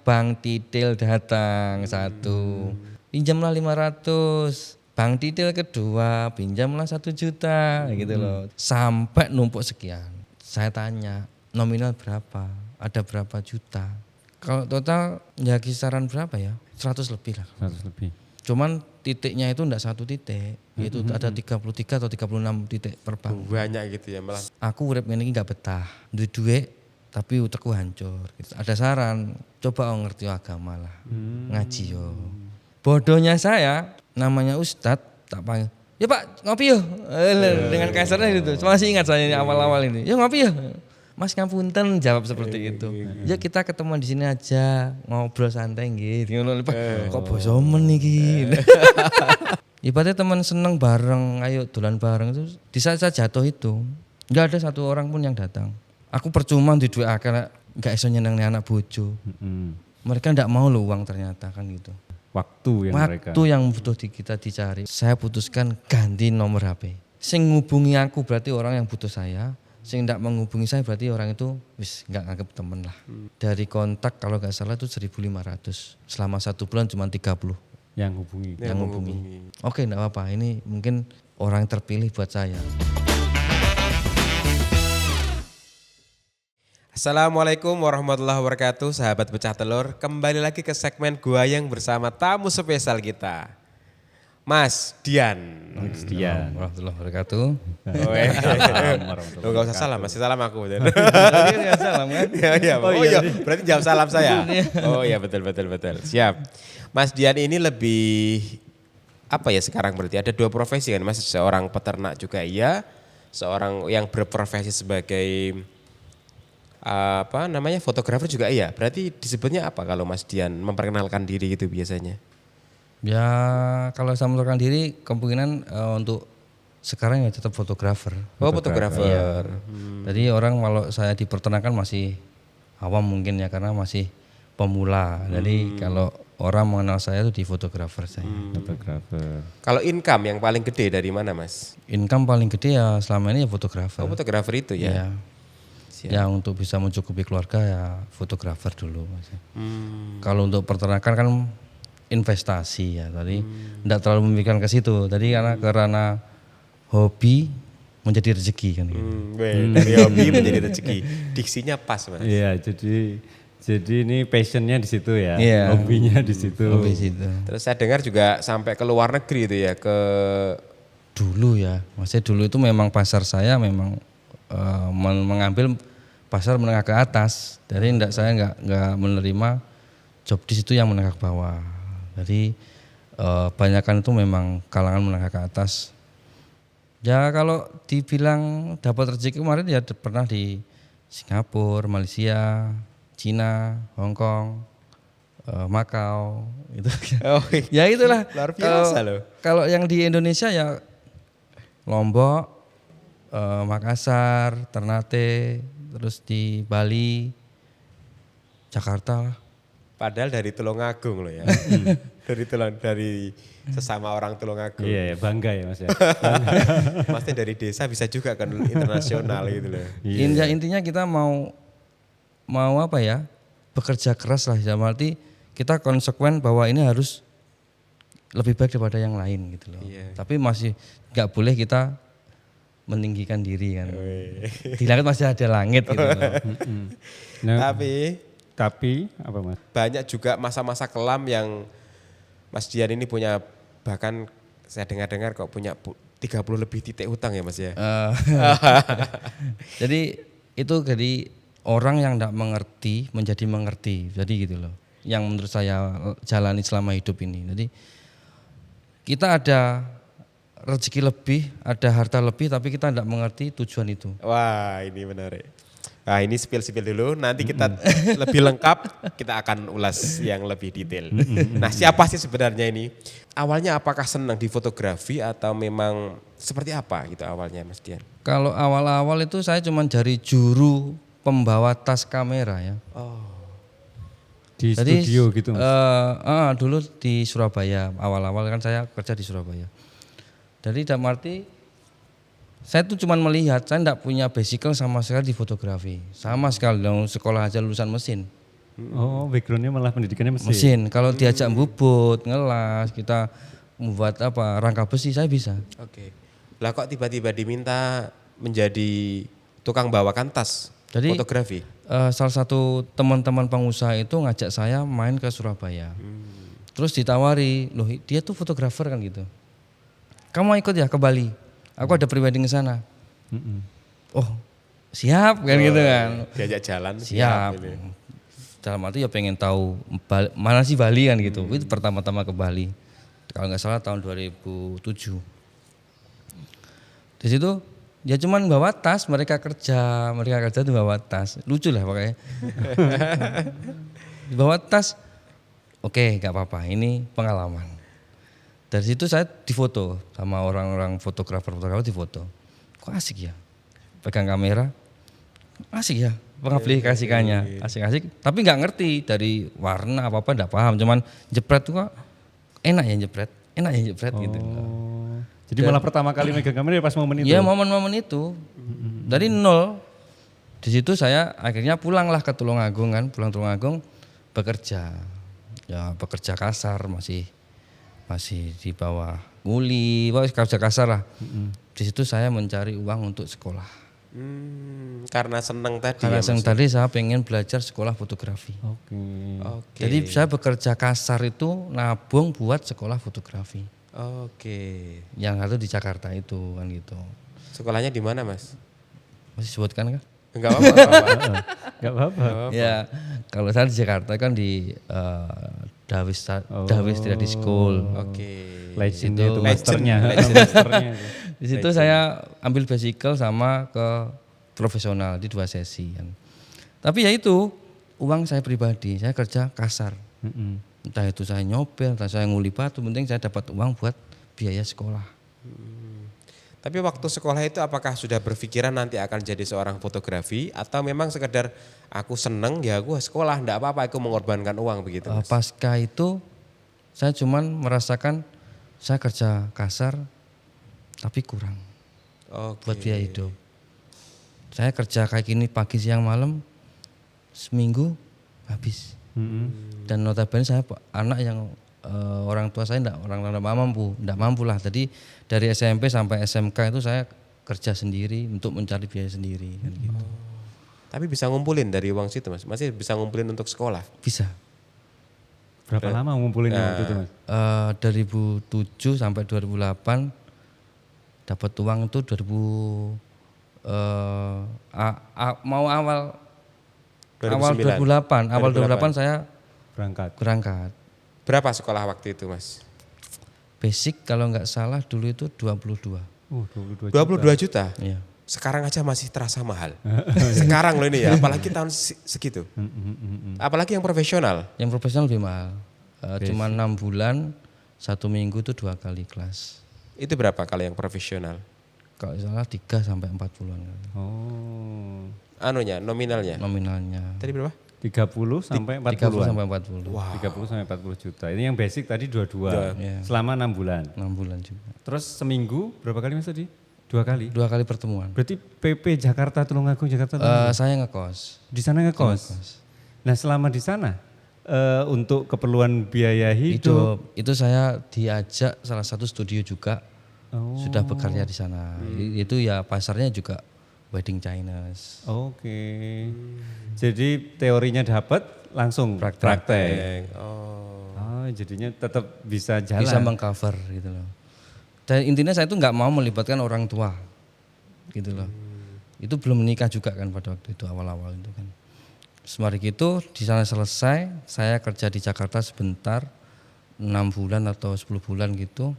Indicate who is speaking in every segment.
Speaker 1: Bang Titil datang satu, pinjamlah 500. Bang Titil kedua, pinjamlah 1 juta gitu loh. Sampai numpuk sekian. Saya tanya, nominal berapa? Ada berapa juta? Kalau total ya kisaran berapa ya? 100 lebih lah.
Speaker 2: 100 lebih.
Speaker 1: Cuman titiknya itu enggak 1 titik, yaitu ada 33 atau 36 titik per bank.
Speaker 3: Banyak gitu ya malah.
Speaker 1: Aku urip ngene iki enggak betah. Duit tapi utekku hancur. Ada saran, coba ngerti agama lah. Ngaji yo. Bodohnya saya, namanya Ustadz, tak panggil. Ya Pak, ngopi yo. Dengan kasarnya gitu. Masih ingat saya ini awal-awal ini. Ya ngopi yo. Mas ngapunten jawab seperti itu. Ya kita ketemu di sini aja, ngobrol santai gitu. Kok bosomen iki. Ibaratnya teman seneng bareng, ayo dolan bareng itu. Di saat saya jatuh itu, enggak ada satu orang pun yang datang. Aku percuma di duit karena enggak iso nyenengin anak bojo. Mereka enggak mau lo uang ternyata kan gitu.
Speaker 2: Waktu
Speaker 1: yang butuh kita dicari. Saya putuskan ganti nomor HP. Sing ngubungi aku berarti orang yang butuh saya. Sing enggak menghubungi saya berarti orang itu wis enggak nganggap temen lah. Dari kontak kalau enggak salah itu 1.500. Selama 1 bulan cuma 30
Speaker 2: yang hubungi.
Speaker 1: Oke, enggak apa-apa. Ini mungkin orang terpilih buat saya.
Speaker 3: Assalamualaikum warahmatullahi wabarakatuh, sahabat pecah telur. Kembali lagi ke segmen Goyang bersama tamu spesial kita, Mas Dian.
Speaker 2: Mas Dian.
Speaker 1: Warahmatullahi wabarakatuh.
Speaker 3: Enggak usah salam, masih salam aku.
Speaker 1: Salam kan?
Speaker 3: Iya, berarti jawab salam saya. Oh iya, betul. Siap. Mas Dian ini lebih apa ya sekarang berarti ada 2 profesi kan Mas, seorang peternak juga iya, seorang yang berprofesi sebagai fotografer juga iya. Berarti disebutnya apa kalau Mas Dian memperkenalkan diri gitu biasanya?
Speaker 1: Ya kalau saya memperkenalkan diri kemungkinan untuk sekarang ya tetap fotografer.
Speaker 3: Oh fotografer.
Speaker 1: Jadi orang kalau saya di peternakan masih awam mungkin ya karena masih pemula. Jadi kalau orang mengenal saya itu di fotografer saya.
Speaker 2: Fotografer.
Speaker 3: Kalau income yang paling gede dari mana Mas?
Speaker 1: Income paling gede ya selama ini ya fotografer.
Speaker 3: Oh fotografer itu ya?
Speaker 1: Iya. Ya untuk bisa mencukupi keluarga ya fotografer dulu Mas. Kalau untuk peternakan kan investasi ya tadi tidak terlalu memikirkan ke situ. Tadi karena hobi menjadi rezeki kan gitu.
Speaker 3: Dari hobi menjadi rezeki. Diksinya pas Mas.
Speaker 2: Iya, jadi ini passionnya di situ ya,
Speaker 1: Iya.
Speaker 2: hobinya di situ.
Speaker 1: Hobi situ.
Speaker 3: Terus saya dengar juga sampai ke luar negeri itu ya ke
Speaker 1: Dulu ya, maksudnya dulu itu memang pasar saya memang mengambil pasar menengah ke atas. Jadi saya enggak menerima job di situ yang menengah ke bawah. Jadi banyakan itu memang kalangan menengah ke atas. Ya kalau dibilang dapat rezeki kemarin ya pernah di Singapura, Malaysia, Cina, Hong Kong, Makau itu. Ya itulah.
Speaker 3: Luar biasa loh.
Speaker 1: Kalau yang di Indonesia ya Lombok, Makassar, Ternate, terus di Bali, Jakarta lah.
Speaker 3: Padahal dari Tulungagung loh ya. dari sesama orang Tulungagung.
Speaker 2: Iya, bangga ya Mas ya.
Speaker 3: Maksudnya dari desa bisa juga kan internasional gitu loh.
Speaker 1: Intinya kita mau apa ya? Bekerja keras lah dalam arti kita konsekuen bahwa ini harus lebih baik daripada yang lain gitu loh.
Speaker 3: Iya.
Speaker 1: Tapi masih enggak boleh kita meninggikan diri kan. Di langit masih ada langit gitu loh.
Speaker 2: Nah,
Speaker 3: Tapi
Speaker 2: apa Mas?
Speaker 3: banyak juga masa-masa kelam yang Mas Dian ini punya, bahkan saya dengar-dengar kok punya 30 lebih titik hutang ya Mas ya.
Speaker 1: Jadi itu jadi orang yang tidak mengerti menjadi mengerti. Jadi gitu loh. Yang menurut saya jalani selama hidup ini. Jadi kita ada rezeki lebih, ada harta lebih tapi kita tidak mengerti tujuan itu.
Speaker 3: Wah ini menarik. Nah ini spill dulu, nanti kita lebih lengkap, kita akan ulas yang lebih detail. Nah siapa sih sebenarnya ini? Awalnya apakah senang di fotografi atau memang seperti apa gitu awalnya Mas Dian?
Speaker 1: Kalau awal-awal itu saya cuma dari juru pembawa tas kamera ya.
Speaker 2: Di studio gitu Mas?
Speaker 1: Dulu di Surabaya, awal-awal kan saya kerja di Surabaya. Jadi dalam arti saya tuh cuma melihat, saya enggak punya basic sama sekali di fotografi. Sama sekali, sekolah aja lulusan mesin.
Speaker 2: Oh, backgroundnya malah pendidikannya mesin.
Speaker 1: Mesin. Kalau diajak bubut, ngelas, kita membuat rangka besi saya bisa.
Speaker 3: Oke. Lah kok tiba-tiba diminta menjadi tukang bawakan tas
Speaker 1: Jadi
Speaker 3: fotografi?
Speaker 1: salah satu teman-teman pengusaha itu ngajak saya main ke Surabaya. Terus ditawari, loh dia tuh fotografer kan gitu. Kamu mau ikut ya ke Bali? Aku ada prewedding ke sana. Oh siap kan gitu kan.
Speaker 3: Diajak jalan
Speaker 1: Siap.
Speaker 3: ini.
Speaker 1: Dalam arti ya pengen tahu mana sih Bali kan gitu. Itu pertama-tama ke Bali. Kalau nggak salah tahun 2007. Di situ ya cuman bawa tas, mereka kerja tuh bawa tas. Lucu lah pokoknya. Bawa tas, oke nggak apa-apa, ini pengalaman. Dari situ saya difoto sama orang-orang fotografer difoto. Kok asik ya, pegang kamera, asik ya, mengaplikasikannya, asik-asik. Tapi nggak ngerti dari warna apa-apa, nggak paham. Cuman jepret tuh kok enak ya jepret gitu.
Speaker 2: Jadi malah pertama kali megang kamera pas momen itu?
Speaker 1: Iya momen-momen itu, dari nol. Di situ saya akhirnya pulanglah ke Tulungagung kan, pulang Tulungagung bekerja. Ya bekerja kasar masih di bawah nguli, kerja kasar lah. Di situ saya mencari uang untuk sekolah.
Speaker 3: Karena seneng tadi.
Speaker 1: Karena
Speaker 3: ya,
Speaker 1: tadi saya pengen belajar sekolah fotografi.
Speaker 2: Oke.
Speaker 1: Jadi saya bekerja kasar itu nabung buat sekolah fotografi.
Speaker 3: Oke.
Speaker 1: Yang satu di Jakarta itu kan gitu.
Speaker 3: Sekolahnya di mana, Mas?
Speaker 1: Masih sebutkan kan?
Speaker 3: Enggak apa-apa.
Speaker 2: Enggak apa-apa.
Speaker 1: Ya, kalau saya di Jakarta kan di Dawis Study School.
Speaker 3: Oke.
Speaker 2: Legendnya itu
Speaker 1: Itu
Speaker 2: masternya.
Speaker 1: Di situ saya ambil basical sama ke profesional di 2 sesi kan. Tapi ya itu uang saya pribadi, saya kerja kasar. Entah itu saya nyopir, entah saya nguli batu, penting saya dapat uang buat biaya sekolah.
Speaker 3: Tapi waktu sekolah itu apakah sudah berpikiran nanti akan jadi seorang fotografi atau memang sekedar aku seneng ya aku sekolah enggak apa-apa aku mengorbankan uang begitu Mas?
Speaker 1: Pasca itu saya cuman merasakan saya kerja kasar tapi kurang buat biaya hidup. Saya kerja kayak gini pagi siang malam seminggu habis. Dan notabene saya anak yang orang tua saya enggak mampu lah. Jadi dari SMP sampai SMK itu saya kerja sendiri untuk mencari biaya sendiri kan gitu.
Speaker 3: Tapi bisa ngumpulin dari uang situ Mas? Masih bisa ngumpulin untuk sekolah?
Speaker 1: Bisa.
Speaker 2: Berapa lama ngumpulin waktu itu Mas?
Speaker 1: 2007 sampai 2008 dapat uang itu 2008 saya berangkat.
Speaker 3: Berapa sekolah waktu itu Mas?
Speaker 1: Basic kalau nggak salah dulu itu 22.
Speaker 3: 22 juta?
Speaker 1: Iya.
Speaker 3: Sekarang aja masih terasa mahal. Sekarang loh ini ya, apalagi tahun segitu. Apalagi yang profesional.
Speaker 1: Yang profesional lebih mahal. Cuma 6 bulan, 1 minggu itu 2 kali kelas.
Speaker 3: Itu berapa kalau yang profesional?
Speaker 1: Kalau salah 3 sampai 4 bulan.
Speaker 2: Oh.
Speaker 3: Anunya, nominalnya?
Speaker 1: Nominalnya.
Speaker 3: Tadi berapa?
Speaker 2: 30 sampai 40.
Speaker 1: 30 sampai 40.
Speaker 3: Wow.
Speaker 2: 30 sampai 40 juta. Ini yang basic tadi 22.
Speaker 1: Iya.
Speaker 2: Selama 6 bulan.
Speaker 1: 6 bulan juga.
Speaker 2: Terus seminggu berapa kali Mas tadi? 2 kali.
Speaker 1: 2 kali pertemuan.
Speaker 2: Berarti PP Jakarta Tulungagung Jakarta.
Speaker 1: Saya ngekos.
Speaker 2: Di sana ngekos. Nah, selama di sana untuk keperluan biaya hidup
Speaker 1: Itu saya diajak salah satu studio juga. Sudah bekerja di sana. Itu ya pasarnya juga wedding Chinese.
Speaker 2: Oke. Jadi teorinya dapat langsung praktek. Oh, jadinya tetap bisa jalan.
Speaker 1: Bisa mengcover gitu loh. Dan intinya saya itu nggak mau melibatkan orang tua, gitu loh. Itu belum menikah juga kan pada waktu itu awal-awal itu kan. Semari gitu di sana selesai, saya kerja di Jakarta sebentar, 6 bulan atau 10 bulan gitu.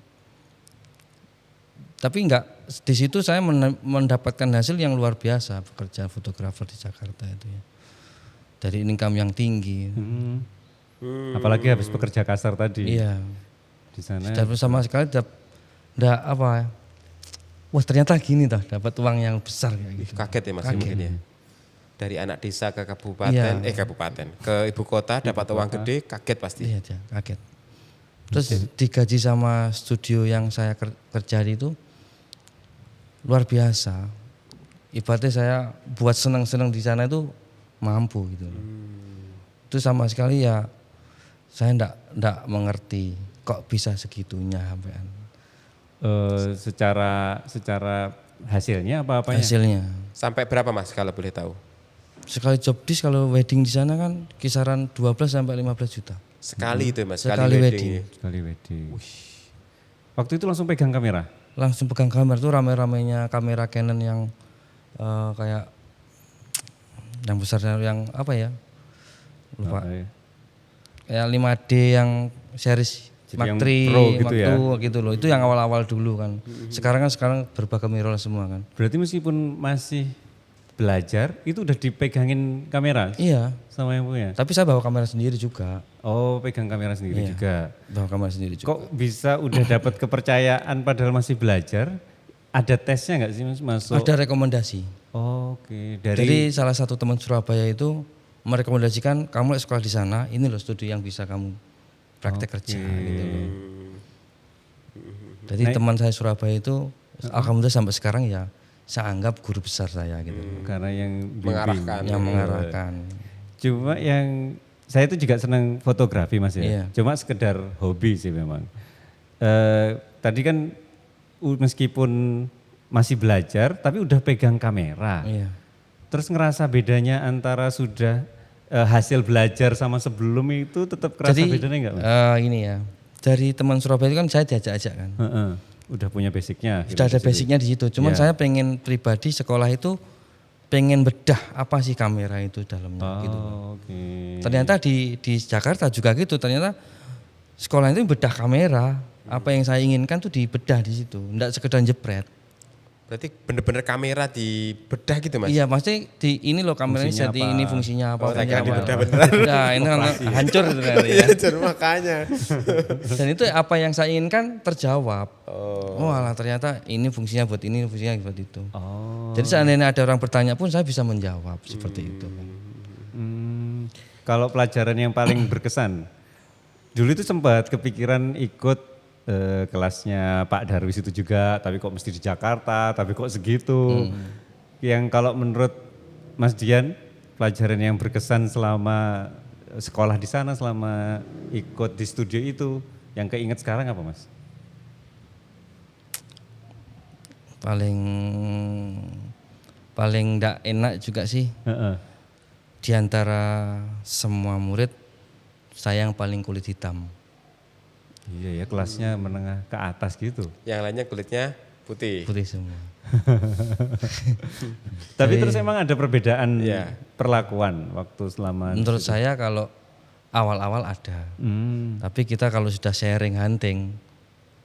Speaker 1: Tapi enggak, di situ saya mendapatkan hasil yang luar biasa bekerja fotografer di Jakarta itu ya. Dari income yang tinggi.
Speaker 2: Apalagi habis bekerja kasar tadi.
Speaker 1: Iya.
Speaker 2: Di sana.
Speaker 1: Sudah sama sekali enggak apa ya. Wah ternyata gini toh, dapat uang yang besar kayak gitu.
Speaker 3: Kaget ya Mas mungkin ya. Dari anak desa ke kabupaten,
Speaker 1: Iya.
Speaker 3: Kabupaten ke ibu kota dapat uang gede, kaget pasti.
Speaker 1: Iya, kaget. Terus digaji sama studio yang saya kerja itu luar biasa. Ibaratnya saya buat senang-senang di sana itu mampu gitu. Itu itu sama sekali ya saya ndak mengerti kok bisa segitunya sampean.
Speaker 2: Secara hasilnya apa-apanya?
Speaker 1: Hasilnya.
Speaker 3: Sampai berapa Mas kalau boleh tahu?
Speaker 1: Sekali job disk kalau wedding di sana kan kisaran 12 sampai 15 juta.
Speaker 3: Sekali itu Mas,
Speaker 1: Sekali wedding.
Speaker 2: Sekali wedding. Waktu itu langsung pegang kamera?
Speaker 1: Langsung pegang kamera tuh rame-ramenya kamera Canon yang kayak yang besar yang apa ya? Lupa. Kayak 5D yang series
Speaker 2: Jadi
Speaker 1: Mark
Speaker 2: yang
Speaker 1: 3,
Speaker 2: pro gitu
Speaker 1: Mark
Speaker 2: ya?
Speaker 1: 2 gitu loh. Itu yang awal-awal dulu kan. Sekarang berbagai mirrorless semua kan.
Speaker 2: Berarti meskipun masih belajar, itu udah dipegangin kamera
Speaker 1: Iya.
Speaker 2: sama yang punya?
Speaker 1: Tapi saya bawa kamera sendiri juga.
Speaker 2: Oh, pegang kamera sendiri juga.
Speaker 1: Bawa kamera sendiri juga.
Speaker 2: Kok bisa udah dapat kepercayaan padahal masih belajar? Ada tesnya nggak sih Mas masuk?
Speaker 1: Ada rekomendasi.
Speaker 2: Oh, oke.
Speaker 1: Jadi salah satu teman Surabaya itu merekomendasikan kamu sekolah di sana, ini loh studi yang bisa kamu praktek kerja gitu loh. Jadi teman saya Surabaya itu alhamdulillah sampai sekarang ya saya anggap guru besar saya gitu.
Speaker 2: Karena yang
Speaker 3: Mengarahkan.
Speaker 1: Yang mengarahkan.
Speaker 2: Cuma yang saya itu juga senang fotografi Mas ya.
Speaker 1: Iya.
Speaker 2: Cuma sekedar hobi sih memang. Tadi kan meskipun masih belajar tapi udah pegang kamera.
Speaker 1: Iya.
Speaker 2: Terus ngerasa bedanya antara sudah hasil belajar sama sebelum itu tetap kerasa
Speaker 1: Jadi
Speaker 2: bedanya enggak Mas?
Speaker 1: ini ya, dari teman Surabaya itu kan saya diajak-ajak kan.
Speaker 2: Heeh. Udah punya basicnya.
Speaker 1: Sudah ada basicnya di situ. Cuman saya pengen pribadi sekolah itu pengen bedah apa sih kamera itu dalamnya gitu.
Speaker 2: Oke.
Speaker 1: Ternyata di Jakarta juga gitu. Ternyata sekolah itu bedah kamera. Apa yang saya inginkan tuh dibedah di situ. Enggak sekedar jepret.
Speaker 3: Berarti bener-bener kamera dibedah gitu Mas?
Speaker 1: Iya, maksudnya di ini loh kameranya
Speaker 2: Fungsinya
Speaker 1: setting
Speaker 2: apa?
Speaker 1: ini fungsinya apa.
Speaker 3: Oh, saya kira
Speaker 1: fungsinya apa.
Speaker 3: dibedah beneran.
Speaker 1: Nah, ini kan hancur itu nanti ya.
Speaker 3: Iya, jadi makanya.
Speaker 1: Dan itu apa yang saya inginkan terjawab. Oh alah ternyata ini fungsinya buat ini, fungsinya buat itu.
Speaker 2: Oh.
Speaker 1: Jadi seandainya ada orang bertanya pun saya bisa menjawab seperti itu.
Speaker 2: Kalau pelajaran yang paling berkesan, dulu itu sempat kepikiran ikut kelasnya Pak Darwis itu juga, tapi kok mesti di Jakarta, tapi kok segitu. Yang kalau menurut Mas Dian, pelajaran yang berkesan selama sekolah di sana, selama ikut di studio itu, yang keinget sekarang apa Mas?
Speaker 1: Paling enggak enak juga sih. Di antara semua murid saya yang paling kulit hitam.
Speaker 2: Iya ya, kelasnya menengah ke atas gitu.
Speaker 3: Yang lainnya kulitnya putih.
Speaker 1: Putih semua.
Speaker 2: Tapi terus emang ada perbedaan
Speaker 3: Iya.
Speaker 2: perlakuan waktu selama.
Speaker 1: Menurut saya kalau awal-awal ada. Tapi kita kalau sudah sharing hunting,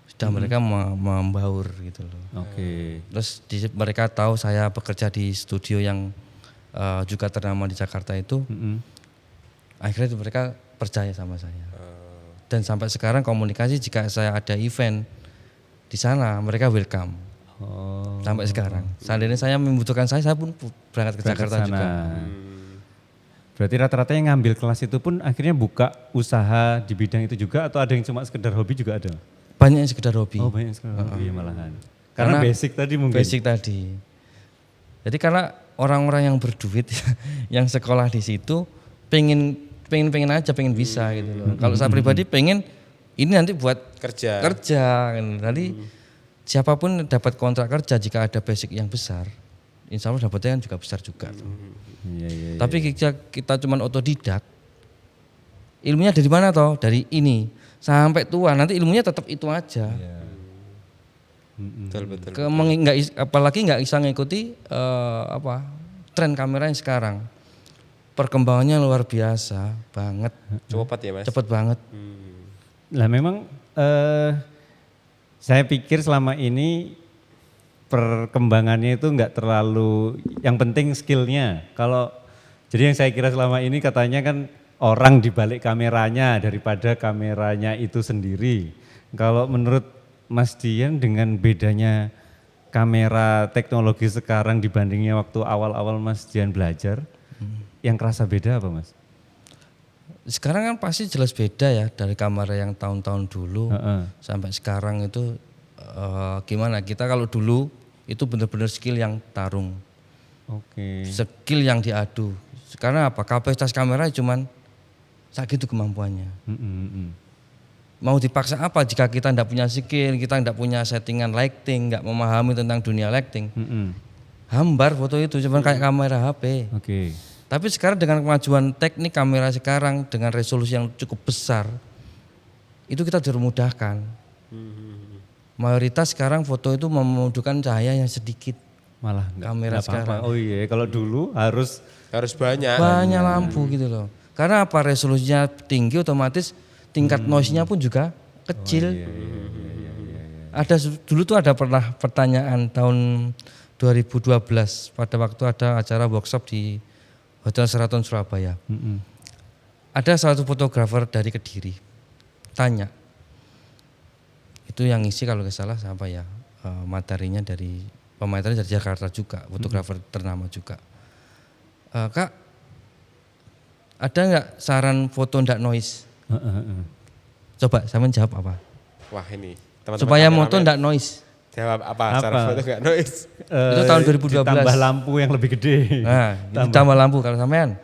Speaker 1: sudah mereka membaur gitu loh.
Speaker 2: Oke.
Speaker 1: Terus mereka tahu saya bekerja di studio yang juga ternama di Jakarta itu. Akhirnya mereka percaya sama saya. Dan sampai sekarang komunikasi jika saya ada event di sana mereka welcome. Sampai sekarang. Seandainya saya membutuhkan saya pun berangkat ke Jakarta
Speaker 2: sana.
Speaker 1: juga.
Speaker 2: Berarti rata-rata yang ngambil kelas itu pun akhirnya buka usaha di bidang itu juga atau ada yang cuma sekedar hobi juga ada?
Speaker 1: Banyak yang sekedar hobi.
Speaker 2: Oh banyak yang sekedar hobi malahan. Karena basic tadi mungkin.
Speaker 1: Basic tadi. Jadi karena orang-orang yang berduit yang sekolah di situ pengen aja, pengen bisa gitu loh. Kalau saya pribadi pengen ini nanti buat
Speaker 3: Kerja.
Speaker 1: kan. Nanti siapapun dapat kontrak kerja jika ada basic yang besar, insya Allah dapatnya kan juga besar juga.
Speaker 2: Iya.
Speaker 1: Tapi kita cuma otodidak, ilmunya dari mana toh? Dari ini sampai tua nanti ilmunya tetap itu aja.
Speaker 3: Betul.
Speaker 1: Apalagi nggak bisa ngikuti tren kamera yang sekarang. Perkembangannya luar biasa banget.
Speaker 3: Cepat ya Mas?
Speaker 1: Cepet banget.
Speaker 2: Lah memang saya pikir selama ini perkembangannya itu nggak terlalu, yang penting skillnya. Jadi yang saya kira selama ini katanya kan orang di balik kameranya daripada kameranya itu sendiri. Kalau menurut Mas Dian dengan bedanya kamera teknologi sekarang dibandingnya waktu awal-awal Mas Dian belajar, yang kerasa beda apa Mas?
Speaker 1: Sekarang kan pasti jelas beda ya dari kamera yang tahun-tahun dulu sampai sekarang itu gimana? Kita kalau dulu itu benar-benar skill yang tarung.
Speaker 2: Oke.
Speaker 1: Skill yang diadu. Karena apa? Kapasitas kamera cuman Saat itu kemampuannya. Mau dipaksa apa jika kita tidak punya skill, kita tidak punya settingan lighting, nggak memahami tentang dunia lighting. Hambar foto itu cuma kayak kamera HP.
Speaker 2: Oke.
Speaker 1: Tapi sekarang dengan kemajuan teknik kamera sekarang dengan resolusi yang cukup besar, itu kita dipermudahkan. Mayoritas sekarang foto itu membutuhkan cahaya yang sedikit.
Speaker 2: Malah
Speaker 1: Kamera
Speaker 2: nggak apa-apa.
Speaker 1: sekarang.
Speaker 2: Oh iya, kalau dulu harus
Speaker 3: banyak.
Speaker 1: Banyak lampu gitu loh. Karena apa, resolusinya tinggi otomatis tingkat noise-nya pun juga kecil. Ada dulu tuh ada pernah pertanyaan tahun 2012 pada waktu ada acara workshop di Hotel Sheraton Surabaya. Ada salah satu fotografer dari Kediri tanya, itu yang ngisi kalau nggak salah siapa ya, materinya dari pemateri dari Jakarta juga, fotografer ternama juga. Kak, ada nggak saran foto ndak noise? Coba saya menjawab apa?
Speaker 3: Wah ini teman-teman
Speaker 1: Supaya
Speaker 3: kameramen
Speaker 1: moto ndak noise.
Speaker 3: jawab apa? Cara foto nggak noise?
Speaker 1: Itu tahun 2012.
Speaker 2: Ditambah lampu yang lebih gede.
Speaker 1: Nah, ditambah lampu kalau sampean.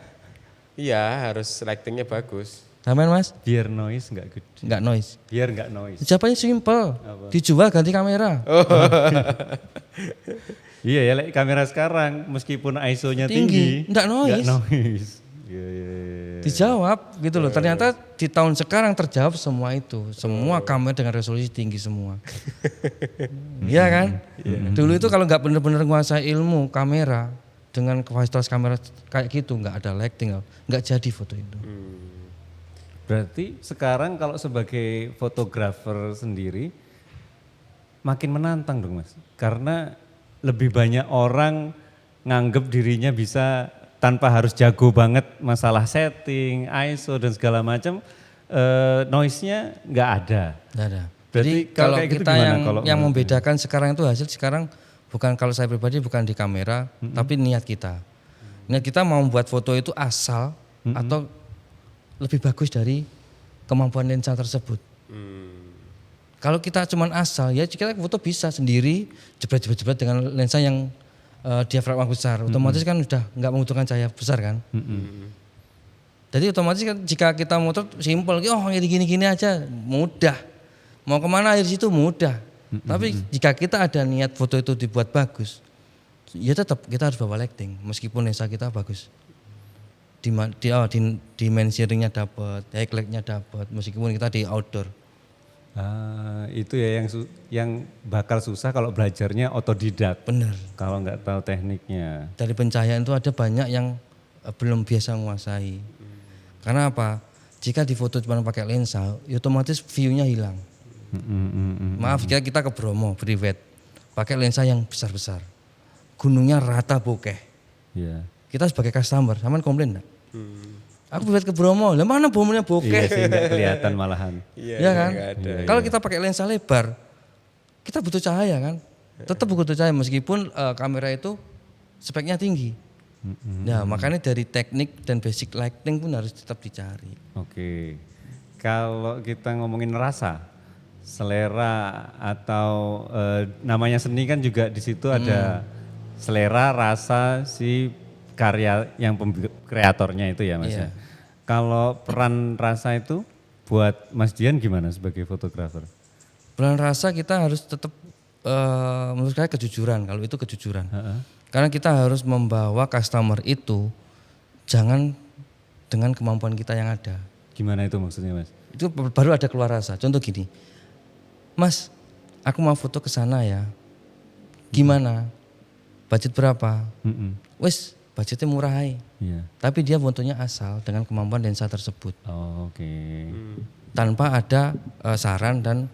Speaker 3: Iya harus lightingnya bagus.
Speaker 1: Sampean Mas?
Speaker 2: Biar noise nggak gede.
Speaker 1: Nggak noise.
Speaker 2: Biar nggak noise.
Speaker 1: Jawabannya simple. Dijual ganti kamera.
Speaker 2: Iya ya, like kamera sekarang meskipun ISO-nya tinggi,
Speaker 1: nggak noise.
Speaker 2: nggak noise. Iya.
Speaker 1: Dijawab gitu loh. Ternyata di tahun sekarang terjawab semua itu. Semua kamera dengan resolusi tinggi semua. Iya kan? Dulu itu kalau nggak benar-benar menguasai ilmu kamera dengan fasilitas kamera kayak gitu, nggak ada lighting, nggak jadi foto itu.
Speaker 2: Berarti sekarang kalau sebagai fotografer sendiri makin menantang dong Mas. Karena lebih banyak orang nganggep dirinya bisa tanpa harus jago banget masalah setting, ISO dan segala macam, noise-nya nggak ada.
Speaker 1: Nggak ada.
Speaker 2: Berarti
Speaker 1: Jadi kalau
Speaker 2: kayak gitu
Speaker 1: kita
Speaker 2: gimana
Speaker 1: yang
Speaker 2: kalau
Speaker 1: membedakan sekarang itu hasil sekarang bukan, kalau saya pribadi bukan di kamera, tapi niat kita. Niat kita mau membuat foto itu asal atau lebih bagus dari kemampuan lensa tersebut. Kalau kita cuman asal, ya kita foto bisa sendiri, jebret-jebret dengan lensa yang diafragma besar, otomatis kan udah nggak membutuhkan cahaya besar kan. Jadi otomatis kan jika kita motor simpel, oh gini-gini aja mudah. Mau kemana air situ mudah. Tapi jika kita ada niat foto itu dibuat bagus, ya tetap kita harus bawa lighting meskipun lensa kita bagus. Dimensi ringnya dapat, backlight-nya dapat meskipun kita di outdoor.
Speaker 2: Itu ya yang bakal susah kalau belajarnya otodidak.
Speaker 1: Benar.
Speaker 2: Kalau nggak tahu tekniknya.
Speaker 1: Dari pencahayaan itu ada banyak yang belum biasa menguasai. Karena apa? Jika difoto cuma pakai lensa, ya otomatis view-nya hilang. Maaf kita ke Bromo, private, pakai lensa yang besar-besar. Gunungnya rata bokeh.
Speaker 2: Iya.
Speaker 1: Kita sebagai customer, sampean komplain enggak? Aku private ke Bromo, lah mana Bromonya bokeh?
Speaker 2: Iya sih nggak kelihatan malahan.
Speaker 1: Iya kan? Kalau kita pakai lensa lebar, kita butuh cahaya kan? Tetap butuh cahaya meskipun kamera itu speknya tinggi. Nah makanya dari teknik dan basic lighting pun harus tetap dicari.
Speaker 2: Oke. Kalau kita ngomongin rasa, selera atau namanya seni kan juga di situ ada selera, rasa si karya yang kreatornya itu ya Mas.
Speaker 1: Iya.
Speaker 2: Kalau peran rasa itu buat Mas Dian gimana sebagai fotografer?
Speaker 1: Peran rasa kita harus tetap menurut saya kejujuran, kalau itu kejujuran. Karena kita harus membawa customer itu jangan dengan kemampuan kita yang ada.
Speaker 2: Gimana itu maksudnya Mas?
Speaker 1: Itu baru ada keluar rasa. Contoh gini, Mas, aku mau foto ke sana ya. Gimana? Budget berapa? Wes, budgetnya murah hai.
Speaker 2: Iya.
Speaker 1: Tapi dia fotonya asal dengan kemampuan lensa tersebut.
Speaker 2: Oh, oke.
Speaker 1: Tanpa ada saran dan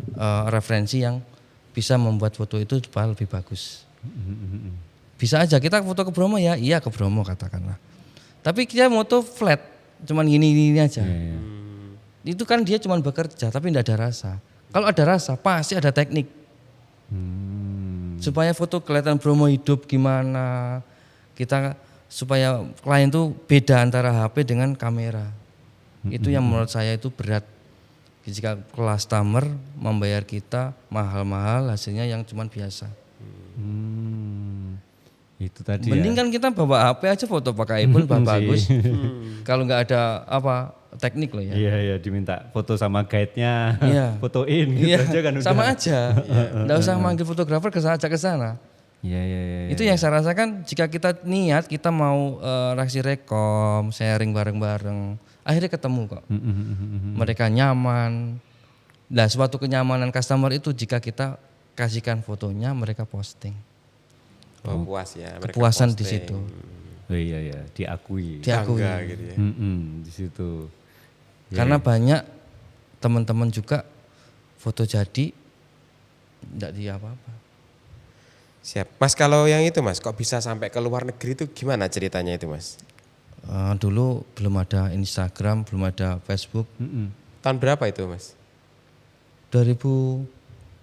Speaker 1: referensi yang bisa membuat foto itu supaya lebih bagus. Bisa aja kita foto ke Bromo ya, iya ke Bromo katakanlah. Tapi kita foto flat, cuman gini aja.
Speaker 2: Iya.
Speaker 1: Itu kan dia cuman bekerja tapi tidak ada rasa. Kalau ada rasa pasti ada teknik. Supaya foto kelihatan Bromo hidup gimana, kita supaya klien tuh beda antara HP dengan kamera. Itu yang menurut saya itu berat. Jika customer membayar kita mahal-mahal hasilnya yang cuman biasa.
Speaker 2: Itu tadi
Speaker 1: Mending
Speaker 2: ya.
Speaker 1: kan kita bawa HP aja foto pakai iPhone bagus. Kalau nggak ada teknik loh ya.
Speaker 2: Iya, iya, diminta foto sama guide-nya,
Speaker 1: Iya.
Speaker 2: fotoin gitu
Speaker 1: Iya,
Speaker 2: aja kan udah.
Speaker 1: sama aja. Nggak usah manggil fotografer ajak ke sana.
Speaker 2: Iya, iya, iya.
Speaker 1: Itu yang saya rasakan jika kita niat kita mau reaksi rekom, sharing bareng-bareng, akhirnya ketemu kok. Mereka nyaman. Nah, suatu kenyamanan customer itu jika kita kasihkan fotonya, mereka posting.
Speaker 3: Oh, puas ya. Mereka
Speaker 1: Kepuasan di
Speaker 3: posting.
Speaker 1: situ.
Speaker 2: Oh, iya, iya, diakui.
Speaker 1: Diakui.
Speaker 3: Bangga gitu ya.
Speaker 2: Di situ.
Speaker 1: Karena banyak teman-teman juga foto jadi enggak di apa-apa.
Speaker 3: Siap. Mas, kalau yang itu Mas, kok bisa sampai ke luar negeri itu gimana ceritanya itu Mas?
Speaker 1: Dulu belum ada Instagram, belum ada Facebook.
Speaker 3: Tahun berapa itu Mas?
Speaker 1: 2008,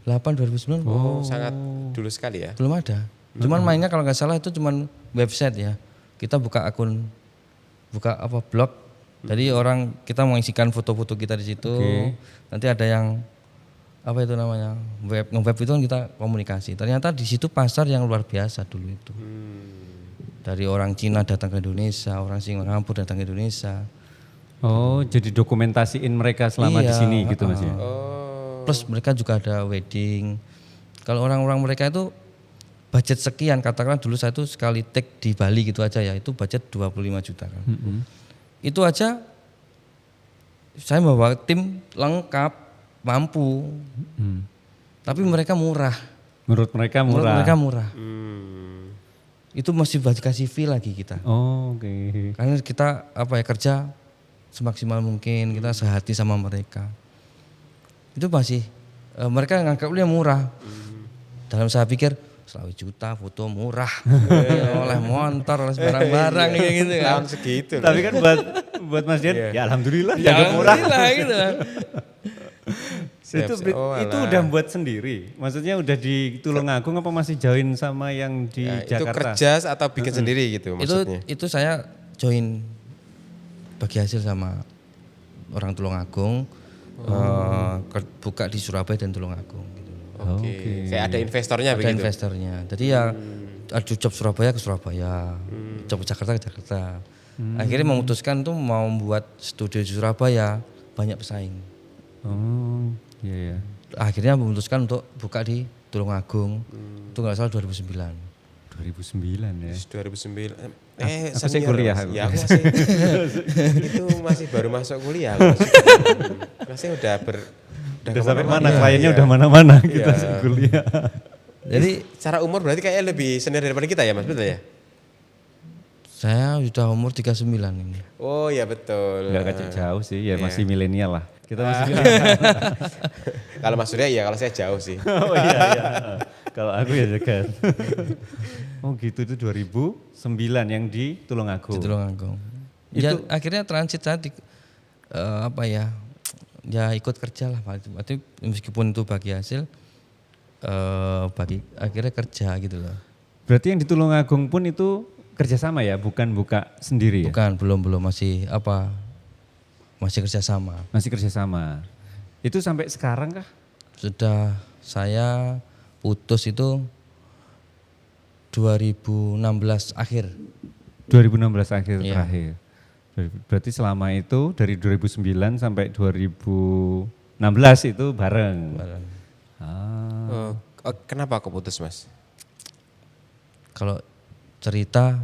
Speaker 1: 2009
Speaker 3: Oh, sangat dulu sekali ya.
Speaker 1: belum ada. Cuman mainnya kalau nggak salah itu cuman website ya. Kita buka akun, blog. Jadi orang kita mengisikan foto-foto kita di situ. Nanti ada yang apa itu namanya nge-web itu kan kita komunikasi. Ternyata di situ pasar yang luar biasa dulu itu. Dari orang Cina datang ke Indonesia, orang Singapura datang ke Indonesia.
Speaker 2: Oh, jadi dokumentasiin mereka selama di
Speaker 1: Iya,
Speaker 2: sini gitu Mas ya.
Speaker 1: Plus mereka juga ada wedding. Kalau orang-orang mereka itu budget sekian, katakanlah dulu saya itu sekali take di Bali gitu aja ya, itu budget 25 juta kan. Itu aja saya bawa tim lengkap, mampu. Tapi mereka murah.
Speaker 2: Menurut mereka
Speaker 1: Menurut
Speaker 2: murah.
Speaker 1: mereka murah. Itu masih kasih fee lagi kita.
Speaker 2: Oh, oke.
Speaker 1: Karena kita kerja semaksimal mungkin, kita sehati sama mereka. Itu masih mereka nganggapnya murah. Dalam saya pikir 100 juta foto murah. Oleh motor, oleh barang-barang kayak gitu kan.
Speaker 3: Tahun segitu.
Speaker 2: Tapi kan buat Mas Dian, ya alhamdulillah
Speaker 1: Ya
Speaker 2: dianggap murah.
Speaker 1: alhamdulillah gitu kan.
Speaker 2: Itu udah buat sendiri. Maksudnya udah di Tulungagung apa masih join sama yang di
Speaker 3: Ya, itu
Speaker 2: Jakarta?
Speaker 3: kerja atau bikin sendiri gitu maksudnya?
Speaker 1: Itu saya join bagi hasil sama orang Tulungagung. Buka di Surabaya dan Tulungagung gitu.
Speaker 3: Oke. Kayak ada investornya
Speaker 1: Ada
Speaker 3: begitu.
Speaker 1: investornya. Jadi ya ada job Surabaya ke Surabaya, job Jakarta ke Jakarta. Akhirnya memutuskan tuh mau membuat studio di Surabaya, banyak pesaing.
Speaker 2: Oh, iya ya.
Speaker 1: Akhirnya memutuskan untuk buka di Tulungagung. Itu nggak salah 2009.
Speaker 2: 2009 ya.
Speaker 3: 2009.
Speaker 2: Aku sih kuliah.
Speaker 3: Ya, aku masih itu masih baru masuk kuliah. Masih udah
Speaker 2: sampai mana
Speaker 3: kemana-mana.
Speaker 2: kliennya
Speaker 3: Iya.
Speaker 2: udah mana-mana kita
Speaker 3: Iya.
Speaker 2: kuliah.
Speaker 1: Jadi
Speaker 3: Secara umur berarti kayaknya lebih senior daripada kita ya Mas, betul ya?
Speaker 1: saya sudah umur 39 ini.
Speaker 3: Oh ya betul.
Speaker 2: Enggak kecil jauh sih, ya
Speaker 3: Iya.
Speaker 2: masih milenial lah. Kita masih milenial.
Speaker 3: Kalau Mas Surya iya, kalau saya jauh sih.
Speaker 2: Oh iya iya. Kalau aku ya dekat. Oh gitu, itu 2009 yang di Tulungagung.
Speaker 1: Di Tulungagung. Ya
Speaker 2: Itu-
Speaker 1: akhirnya transit saya ya ikut kerja lah. Berarti meskipun itu bagi hasil akhirnya kerja gitu loh.
Speaker 2: Berarti yang di Tulungagung pun itu kerjasama ya, bukan buka sendiri ya?
Speaker 1: Bukan, belum masih masih kerjasama.
Speaker 2: Masih kerjasama. Itu sampai sekarang kah?
Speaker 1: Sudah saya putus itu 2016 akhir.
Speaker 2: 2016 akhir
Speaker 1: Iya.
Speaker 2: terakhir. Berarti selama itu dari 2009 sampai 2016 itu bareng. Ah.
Speaker 3: Kenapa kok putus Mas?
Speaker 1: Kalau cerita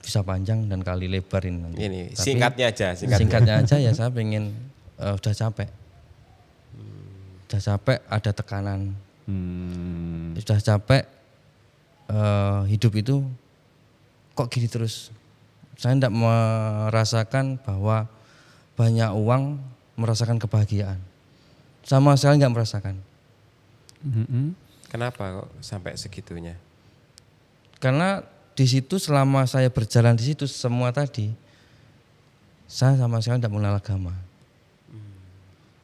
Speaker 1: bisa panjang dan kali lebarin nanti.
Speaker 3: Ini
Speaker 1: Tapi
Speaker 3: singkatnya aja,
Speaker 1: singkatnya aja ya saya pengen udah capek. Udah capek ada tekanan. Sudah capek hidup itu kok gini terus. Saya tidak merasakan bahwa banyak uang merasakan kebahagiaan. Sama sekali nggak merasakan.
Speaker 3: Kenapa kok sampai segitunya?
Speaker 1: Karena di situ selama saya berjalan di situ semua tadi, saya sama sekali tidak mengenal agama.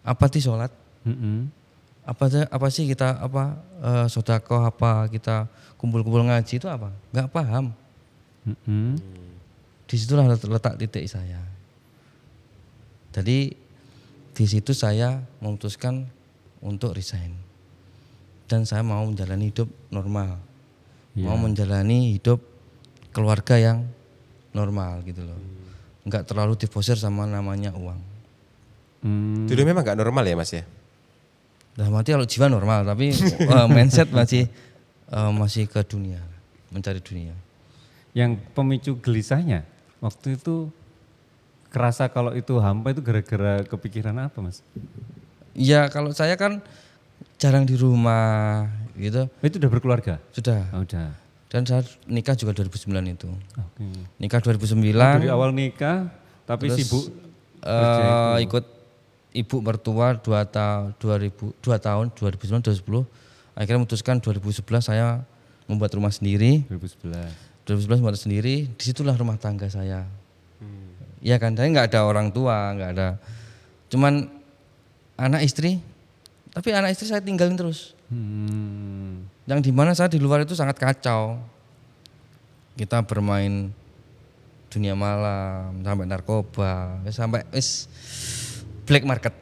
Speaker 1: Apa sih sholat? Apa sih kita sodakoh apa kita kumpul-kumpul ngaji itu apa? Nggak paham. Di situlah letak titik saya. Jadi di situ saya memutuskan untuk resign dan saya mau menjalani hidup normal, mau menjalani hidup keluarga yang normal gitu loh. nggak terlalu diforsir sama namanya uang.
Speaker 3: Dulu memang nggak normal ya Mas ya?
Speaker 1: Dalam arti kalau jiwa normal, tapi mindset masih ke dunia, mencari dunia.
Speaker 2: Yang pemicu gelisahnya waktu itu kerasa kalau itu hampa itu gara-gara kepikiran apa Mas?
Speaker 1: Ya kalau saya kan jarang di rumah gitu.
Speaker 2: Itu udah berkeluarga?
Speaker 1: Sudah.
Speaker 2: Oh, udah.
Speaker 1: Dan saya nikah juga 2009 itu.
Speaker 2: Oke.
Speaker 1: Nikah 2009.
Speaker 2: Dari awal nikah tapi
Speaker 1: terus,
Speaker 2: sibuk kerja itu.
Speaker 1: ikut ibu mertua 2 tahun 2009 2010. Akhirnya memutuskan 2011 saya membuat rumah sendiri. 2011 membuat sendiri, disitulah rumah tangga saya. Iya kan, saya nggak ada orang tua, nggak ada, cuman anak istri, tapi anak istri saya tinggalin terus. Yang dimana saya di luar itu sangat kacau. Kita bermain dunia malam, sampai narkoba, sampai black market,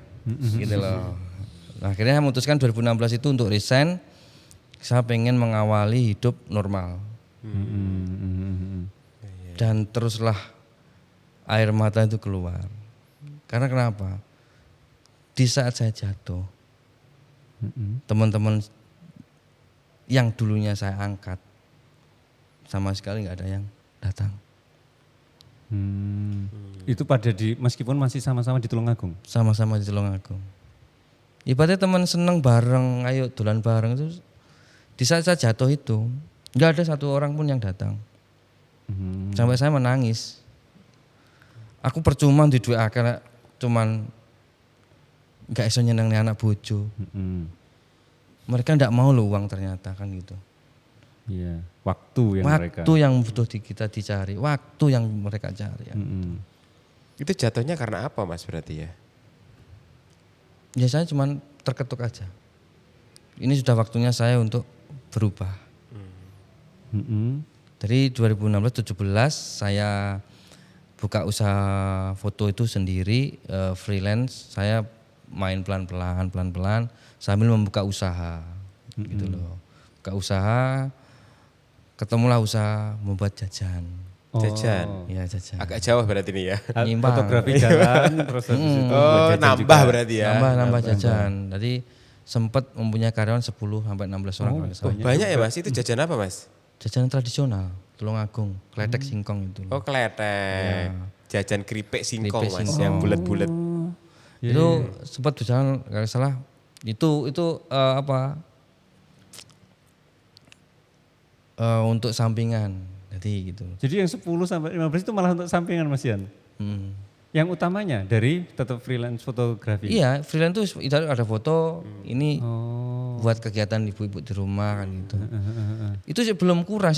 Speaker 1: gitu loh. Nah, akhirnya saya memutuskan 2016 itu untuk resign. Saya pengen mengawali hidup normal. Dan teruslah air mata itu keluar. Karena kenapa? Di saat saya jatuh, teman-teman yang dulunya saya angkat sama sekali nggak ada yang datang.
Speaker 2: Itu pada meskipun masih sama-sama di Tulungagung.
Speaker 1: Sama-sama di Tulungagung. Ibaratnya teman seneng bareng, ayo dolan bareng itu. Di saat saya jatuh itu nggak ada satu orang pun yang datang. Sampai saya menangis. Aku percuma di dua karena cuman nggak iso nyenengin anak bojo. Mereka nggak mau lo uang ternyata kan gitu.
Speaker 2: Iya, waktu
Speaker 1: yang butuh kita dicari, waktu yang mereka cari.
Speaker 3: Itu jatuhnya karena apa Mas berarti ya?
Speaker 1: Ya saya cuman terketuk aja. Ini sudah waktunya saya untuk berubah. Dari 2016-17 saya buka usaha foto itu sendiri, freelance. Saya main pelan-pelan sambil membuka usaha, gitu loh. Buka usaha, ketemulah usaha membuat jajan.
Speaker 3: Jajan?
Speaker 1: Ya jajan.
Speaker 3: Agak jauh berarti ini ya?
Speaker 1: Nyimpang.
Speaker 2: Fotografi jalan, terus habis itu
Speaker 3: nambah juga. Berarti ya?
Speaker 1: Nambah jajan. Jadi sempat mempunyai karyawan 10-16 orang.
Speaker 3: Banyak ya Mas, itu jajan apa Mas?
Speaker 1: Jajanan tradisional. Tulungagung, kletek singkong itu.
Speaker 3: Oh kletek, ya. Jajan keripik singkong Mas,
Speaker 1: singkong.
Speaker 3: yang bulat-bulat.
Speaker 1: Itu sempat berjalan kalau salah. Itu untuk sampingan, jadi gitu.
Speaker 2: Jadi yang 10 sampai 15 itu malah untuk sampingan Mas Yan. Yang utamanya dari tetap freelance fotografi.
Speaker 1: Iya, freelance itu ada foto ini buat kegiatan ibu-ibu di rumah kan gitu. Itu sih belum kurang.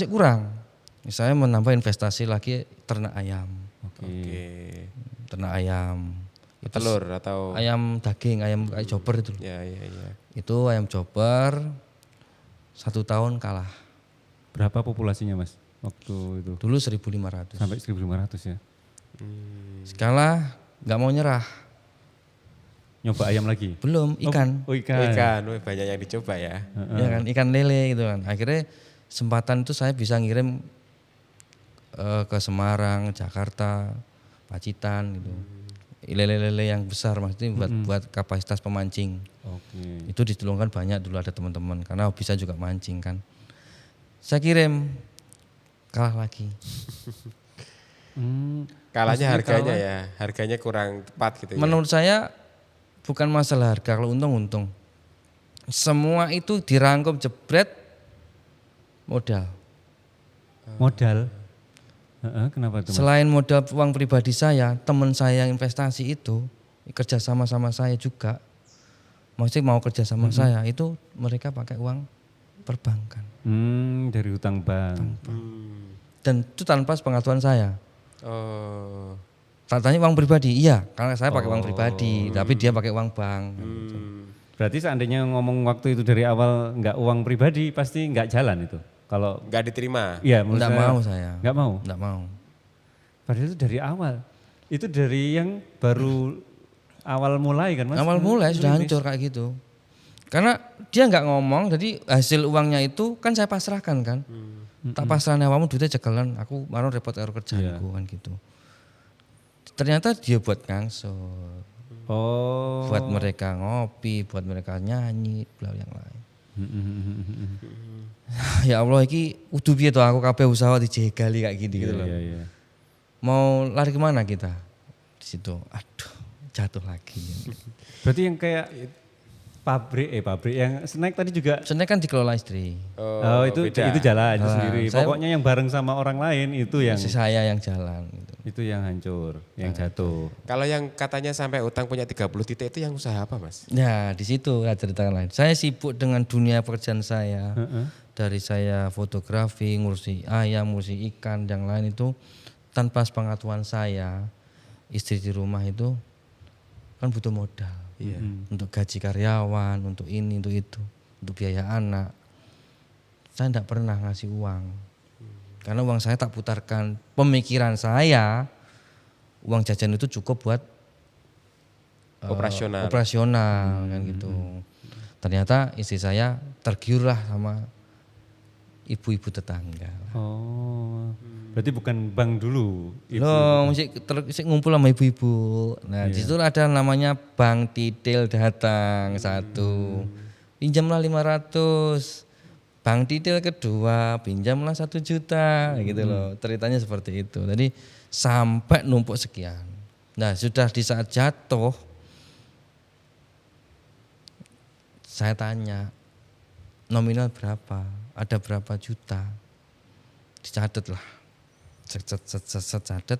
Speaker 1: Saya menambah investasi lagi ternak ayam.
Speaker 3: Oke.
Speaker 1: Ternak ayam.
Speaker 3: Telur atau
Speaker 1: ayam daging, ayam kayak chopper itu.
Speaker 3: Ya.
Speaker 1: Itu ayam chopper 1 tahun kalah.
Speaker 2: Berapa populasinya Mas waktu itu?
Speaker 1: Dulu 1.500.
Speaker 2: Sampai 1.500 ya.
Speaker 1: Skala nggak mau nyerah.
Speaker 2: Nyoba ayam lagi?
Speaker 1: Belum, ikan.
Speaker 2: Ikan.
Speaker 3: Banyak yang dicoba ya.
Speaker 1: Ya kan, ikan lele gitu kan. Akhirnya kesempatan itu saya bisa ngirim ke Semarang, Jakarta, Pacitan gitu. Lele-lele yang besar maksudnya buat kapasitas pemancing. Itu ditolongkan banyak dulu ada teman-teman karena bisa juga mancing kan. Saya kirim kalah lagi.
Speaker 3: Kalahnya harganya ya, harganya kurang tepat gitu.
Speaker 1: Menurut saya bukan masalah harga, kalau untung. Semua itu dirangkum jebret modal.
Speaker 2: Kenapa itu Mas?
Speaker 1: Selain modal uang pribadi saya, teman saya yang investasi itu kerja sama saya juga. Maksudnya mau kerja sama saya itu mereka pakai uang perbankan.
Speaker 2: Dari hutang bank.
Speaker 1: Dan itu tanpa pengetahuan saya.
Speaker 3: Oh.
Speaker 1: Tanya uang pribadi, iya karena saya pakai uang pribadi, tapi dia pakai uang bank.
Speaker 2: Berarti seandainya ngomong waktu itu dari awal nggak uang pribadi pasti nggak jalan itu. Kalau
Speaker 3: nggak diterima.
Speaker 2: Iya,
Speaker 1: nggak mau saya.
Speaker 2: Nggak mau.
Speaker 1: Nggak mau.
Speaker 2: Padahal itu dari awal. Itu dari yang baru awal mulai kan Mas?
Speaker 1: Awal mulai sudah hancur kayak gitu. Karena dia nggak ngomong, jadi hasil uangnya itu kan saya pasrahkan kan. Tak pasrahnya kamu duitnya cekelan, aku baru repot kerjaanku kan gitu. Ternyata dia buat ngangsur.
Speaker 2: Oh.
Speaker 1: Buat mereka ngopi, buat mereka nyanyi, bla yang lain. Ya Allah, iki udah piye to aku kabeh usaha dijegali kayak gini gitu loh.
Speaker 2: Iya.
Speaker 1: Mau lari kemana kita? Di situ, aduh, jatuh lagi.
Speaker 2: Berarti yang kayak pabrik yang snack tadi juga.
Speaker 1: Sebenarnya kan dikelola istri.
Speaker 2: Oh, itu jalan itu sendiri.
Speaker 1: Saya-
Speaker 2: Pokoknya yang bareng sama orang lain itu yang
Speaker 1: Saya yang jalan gitu.
Speaker 2: itu yang hancur, yang jatuh.
Speaker 3: Kalau yang katanya sampai utang punya 30 titik itu yang usaha apa Mas?
Speaker 1: Ya di situ ada cerita lain. Saya sibuk dengan dunia pekerjaan saya. Dari saya fotografi, ngurusi ayam, ngurusi ikan, yang lain itu tanpa sepengetahuan saya, istri di rumah itu kan butuh modal. Untuk gaji karyawan, untuk ini, untuk itu, untuk biaya anak. Saya tidak pernah ngasih uang. Karena uang saya tak putarkan. Pemikiran saya, uang jajan itu cukup buat operasional kan gitu. Ternyata istri saya tergiur lah sama ibu-ibu tetangga.
Speaker 2: Oh. Berarti bukan bank dulu.
Speaker 1: Loh, mesti ngumpul sama ibu-ibu. Nah, di situ ada namanya bank titil datang satu. Pinjamlah 500. Bank titil kedua, pinjamlah 1 juta gitu loh. Ceritanya seperti itu. Jadi sampai numpuk sekian. Nah, sudah di saat jatuh saya tanya, nominal berapa? Ada berapa juta? Dicatat lah. Catat.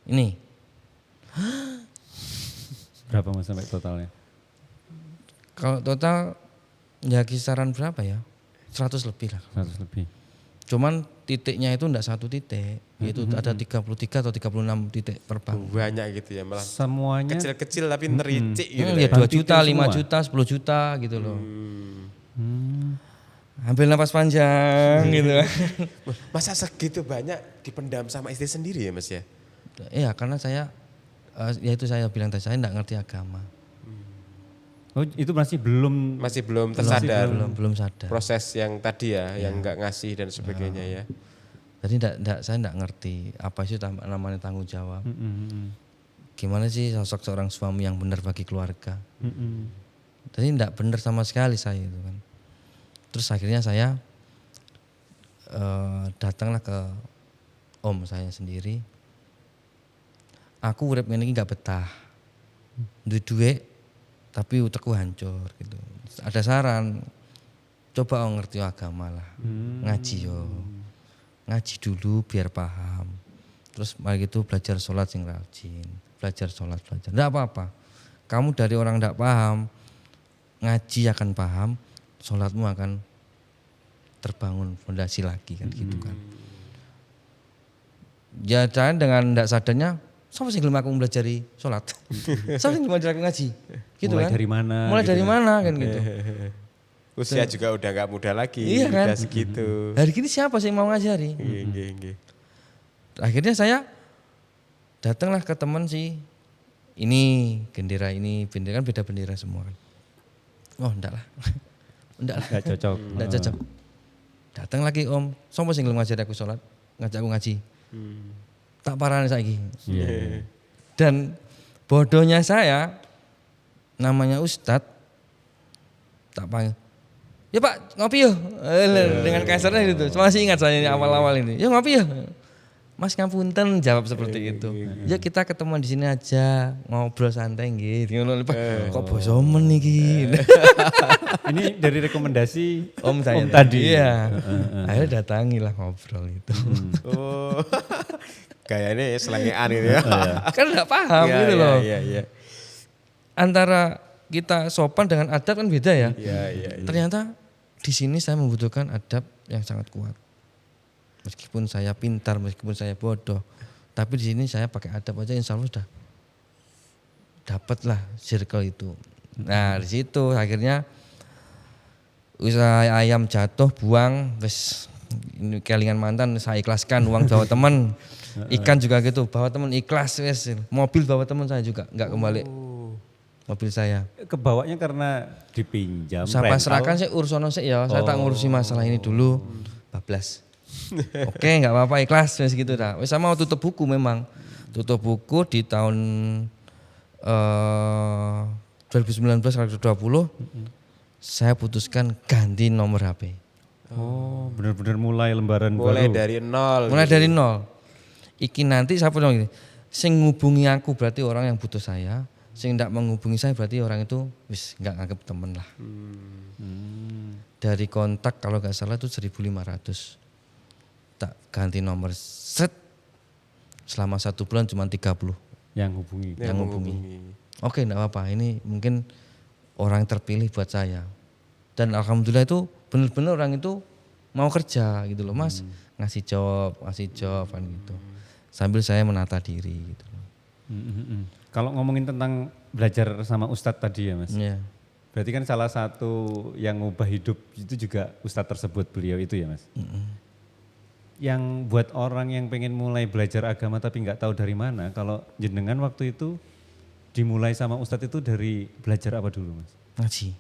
Speaker 1: Ini
Speaker 2: Berapa Mas sampai totalnya?
Speaker 1: kalau total ya kisaran berapa ya? 100 lebih lah.
Speaker 2: 100 lebih.
Speaker 1: Cuman titiknya itu enggak satu titik, itu ada 33 atau 36 titik per bank.
Speaker 3: Banyak gitu ya malah.
Speaker 2: Semuanya
Speaker 3: Kecil-kecil tapi nericik gitu.
Speaker 1: Ya 2 juta,
Speaker 2: titik
Speaker 1: 5
Speaker 2: semua.
Speaker 1: juta, 10 juta gitu loh. Ambil napas panjang gitu.
Speaker 3: Masa segitu banyak dipendam sama istri sendiri ya Mas ya?
Speaker 1: Iya, karena saya ya itu saya bilang tadi, saya enggak ngerti agama.
Speaker 2: Oh, itu masih belum
Speaker 3: tersadar.
Speaker 1: Belum sadar.
Speaker 3: Proses yang tadi ya, yang enggak ngasih dan sebagainya ya.
Speaker 1: Jadi saya enggak ngerti apa sih namanya tanggung jawab. Gimana sih sosok seorang suami yang benar bagi keluarga. Jadi enggak benar sama sekali saya itu kan. Terus akhirnya saya datanglah ke om saya sendiri. Aku urip ngene iki enggak betah. Duit tapi utekku hancur gitu. Ada saran, coba ngerti agama lah, ngaji yo. Ngaji dulu biar paham. Terus mari gitu belajar sholat sing rajin, belajar. Enggak apa-apa. Kamu dari orang enggak paham, ngaji akan paham, sholatmu akan terbangun fondasi lagi kan gitu kan. Ya dan dengan enggak sadarnya, siapa sih gelem aku belajari sholat? Siapa sih gelem aku ngaji? Gitu
Speaker 2: mulai
Speaker 1: kan.
Speaker 2: dari mana?
Speaker 1: Mulai
Speaker 2: gitu
Speaker 1: dari
Speaker 2: ya.
Speaker 1: mana kan gitu.
Speaker 3: Usia juga udah enggak muda lagi,
Speaker 1: Iya kan?
Speaker 3: udah segitu.
Speaker 1: Hari ini siapa sih yang mau ngajari?
Speaker 3: Nggih.
Speaker 1: Akhirnya saya datanglah ke teman sih. Ini bendera kan beda bendera semua kan. Oh enggak lah.
Speaker 2: Enggak cocok.
Speaker 1: Enggak cocok. Datang lagi om, sopo sing gelem ngajari aku sholat, ngajak aku ngaji. Tak parani saiki.
Speaker 2: Iya.
Speaker 1: Dan bodohnya saya, namanya Ustadz, tak panggil. Ya Pak ngopi yuk. Dengan kasarnya gitu. Masih ingat saya ini awal-awal ini. Ya ngopi yuk. Mas ngapunten jawab seperti itu. Ya kita ketemuan di sini aja ngobrol santai gitu. Kok bosomen iki.
Speaker 2: Ini dari rekomendasi
Speaker 1: Om saya
Speaker 2: tadi.
Speaker 1: Iya. Akhirnya datangilah ngobrol itu.
Speaker 3: Oh. Kayaknya selengean ini ya.
Speaker 1: Kan enggak paham gitu loh.
Speaker 3: Iya.
Speaker 1: Antara kita sopan dengan adab kan beda ya.
Speaker 3: Iya.
Speaker 1: Ternyata di sini saya membutuhkan adab yang sangat kuat. Meskipun saya pintar, meskipun saya bodoh, tapi di sini saya pakai adab aja insya Allah sudah dapatlah circle itu. Nah di situ akhirnya usaha ayam jatuh buang, wes ini kelingan mantan saya ikhlaskan uang bawa teman, ikan juga gitu bawa teman ikhlas wes, mobil bawa teman saya juga nggak kembali. Mobil saya.
Speaker 2: Kebawanya karena dipinjam.
Speaker 1: Saya
Speaker 2: rental.
Speaker 1: pasrahkan saya urusan saya ya, saya tak ngurusi masalah ini dulu. Bablas. Oke, enggak apa-apa ikhlas wis gitu dah. Wis sama mau tutup buku memang. Tutup buku di tahun 2019-2020 saya putuskan ganti nomor HP.
Speaker 2: Oh, benar-benar mulai lembaran
Speaker 3: Mulai
Speaker 2: baru.
Speaker 3: dari nol.
Speaker 1: Mulai
Speaker 3: gitu.
Speaker 1: dari nol. Iki nanti saya bilang gini, sing ngubungi aku berarti orang yang butuh saya, sing ndak menghubungi saya berarti orang itu wis nggak nganggep temen lah. Dari kontak kalau nggak salah itu 1.500. Tak ganti nomor set selama 1 bulan cuma 30
Speaker 2: Yang hubungi.
Speaker 3: Yang
Speaker 1: hubungi. Oke, enggak apa-apa. Ini mungkin orang terpilih buat saya. Dan alhamdulillah itu benar-benar orang itu mau kerja gitu loh, Mas. Ngasih job kan gitu. Sambil saya menata diri gitu loh.
Speaker 2: Kalau ngomongin tentang belajar sama Ustadz tadi ya Mas.
Speaker 1: Iya.
Speaker 2: Berarti kan salah satu yang ngubah hidup itu juga Ustadz tersebut, beliau itu ya Mas. Yang buat orang yang pengen mulai belajar agama tapi nggak tahu dari mana, kalau jenengan waktu itu dimulai sama Ustadz itu dari belajar apa dulu Mas?
Speaker 1: Ngaji.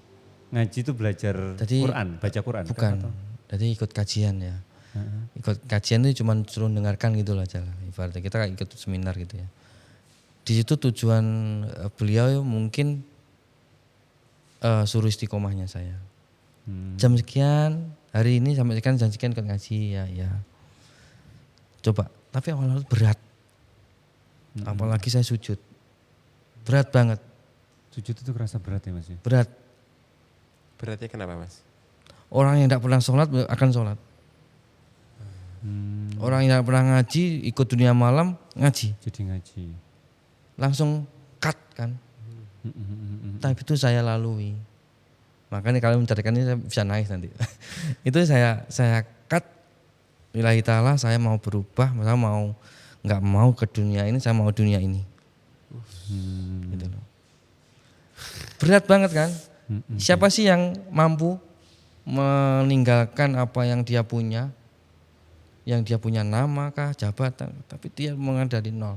Speaker 2: Ngaji itu belajar
Speaker 1: Tadi-
Speaker 2: Quran, baca Quran? kan,
Speaker 1: Bukan.
Speaker 2: atau?
Speaker 1: Jadi ikut kajian ya. Ikut kajian itu cuma suruh dengarkan gitu loh aja lah. Ibaratnya kita kayak ikut seminar gitu ya. Di situ tujuan beliau mungkin suruh istiqomahnya saya. Jam sekian, hari ini sampai sekian, jam sekian ikut ngaji ya. Coba, tapi awal-awal berat. Apalagi saya sujud. Berat banget,
Speaker 2: Sujud itu kerasa berat ya Mas ya?
Speaker 1: berat.
Speaker 3: Beratnya kenapa Mas?
Speaker 1: Orang yang tidak pernah sholat akan sholat. Orang yang tidak pernah ngaji, ikut dunia malam, ngaji.
Speaker 2: Jadi ngaji.
Speaker 1: Langsung cut kan. Tapi itu saya lalui. Makanya kalau mencarikan ini saya bisa nangis nanti. Itu saya cut. Lillahi ta'ala saya mau berubah, saya mau nggak mau ke dunia ini, saya mau dunia ini. Gitu loh. Berat banget kan? Siapa sih yang mampu meninggalkan apa yang dia punya? Yang dia punya nama kah, jabatan, tapi dia mulai dari nol.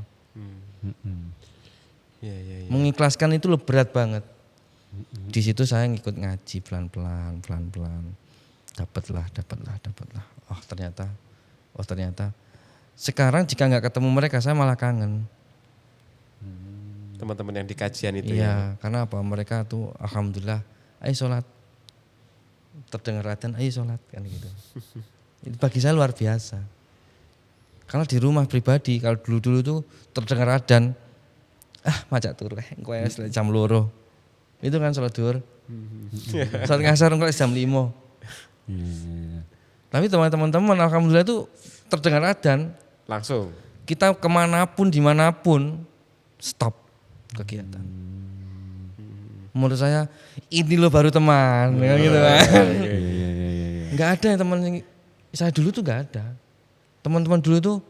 Speaker 3: Iya.
Speaker 1: Mengikhlaskan itu loh berat banget. Di situ saya ngikut ngaji pelan-pelan. Dapatlah. Oh ternyata. Sekarang jika nggak ketemu mereka saya malah kangen.
Speaker 3: Teman-teman yang di kajian itu
Speaker 1: Iya,
Speaker 3: ya.
Speaker 1: karena apa? Mereka tuh alhamdulillah, ayo sholat. Terdengar adzan, ayo sholat kan gitu. Itu bagi saya luar biasa. Karena di rumah pribadi, kalau dulu-dulu tuh terdengar adzan, macak turu engko jam 2. Itu kan sholat duhur. Sholat ngasar engko jam 5.
Speaker 2: Iya.
Speaker 1: Tapi teman-teman alhamdulillah itu terdengar adzan,
Speaker 3: Langsung.
Speaker 1: kita kemanapun dimanapun stop kegiatan. Menurut saya ini loh baru teman, gitu kan.
Speaker 2: Iya.
Speaker 1: Nggak ada yang teman yang saya dulu tuh nggak ada. Teman-teman dulu tuh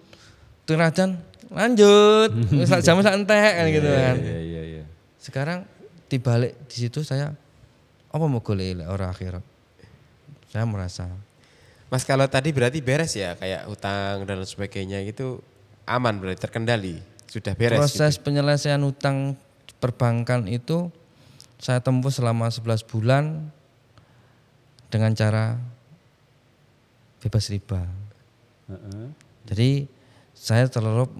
Speaker 1: adzan lanjut, jam entek kan gitu kan.
Speaker 2: Iya.
Speaker 1: Sekarang dibalik di situ saya apa mau golek orang akhirat. Saya merasa
Speaker 3: Mas kalau tadi berarti beres ya kayak hutang dan sebagainya itu aman berarti terkendali. Sudah beres
Speaker 1: proses
Speaker 3: gitu.
Speaker 1: penyelesaian hutang perbankan itu saya tempuh selama 11 bulan dengan cara bebas riba. Jadi saya terlalu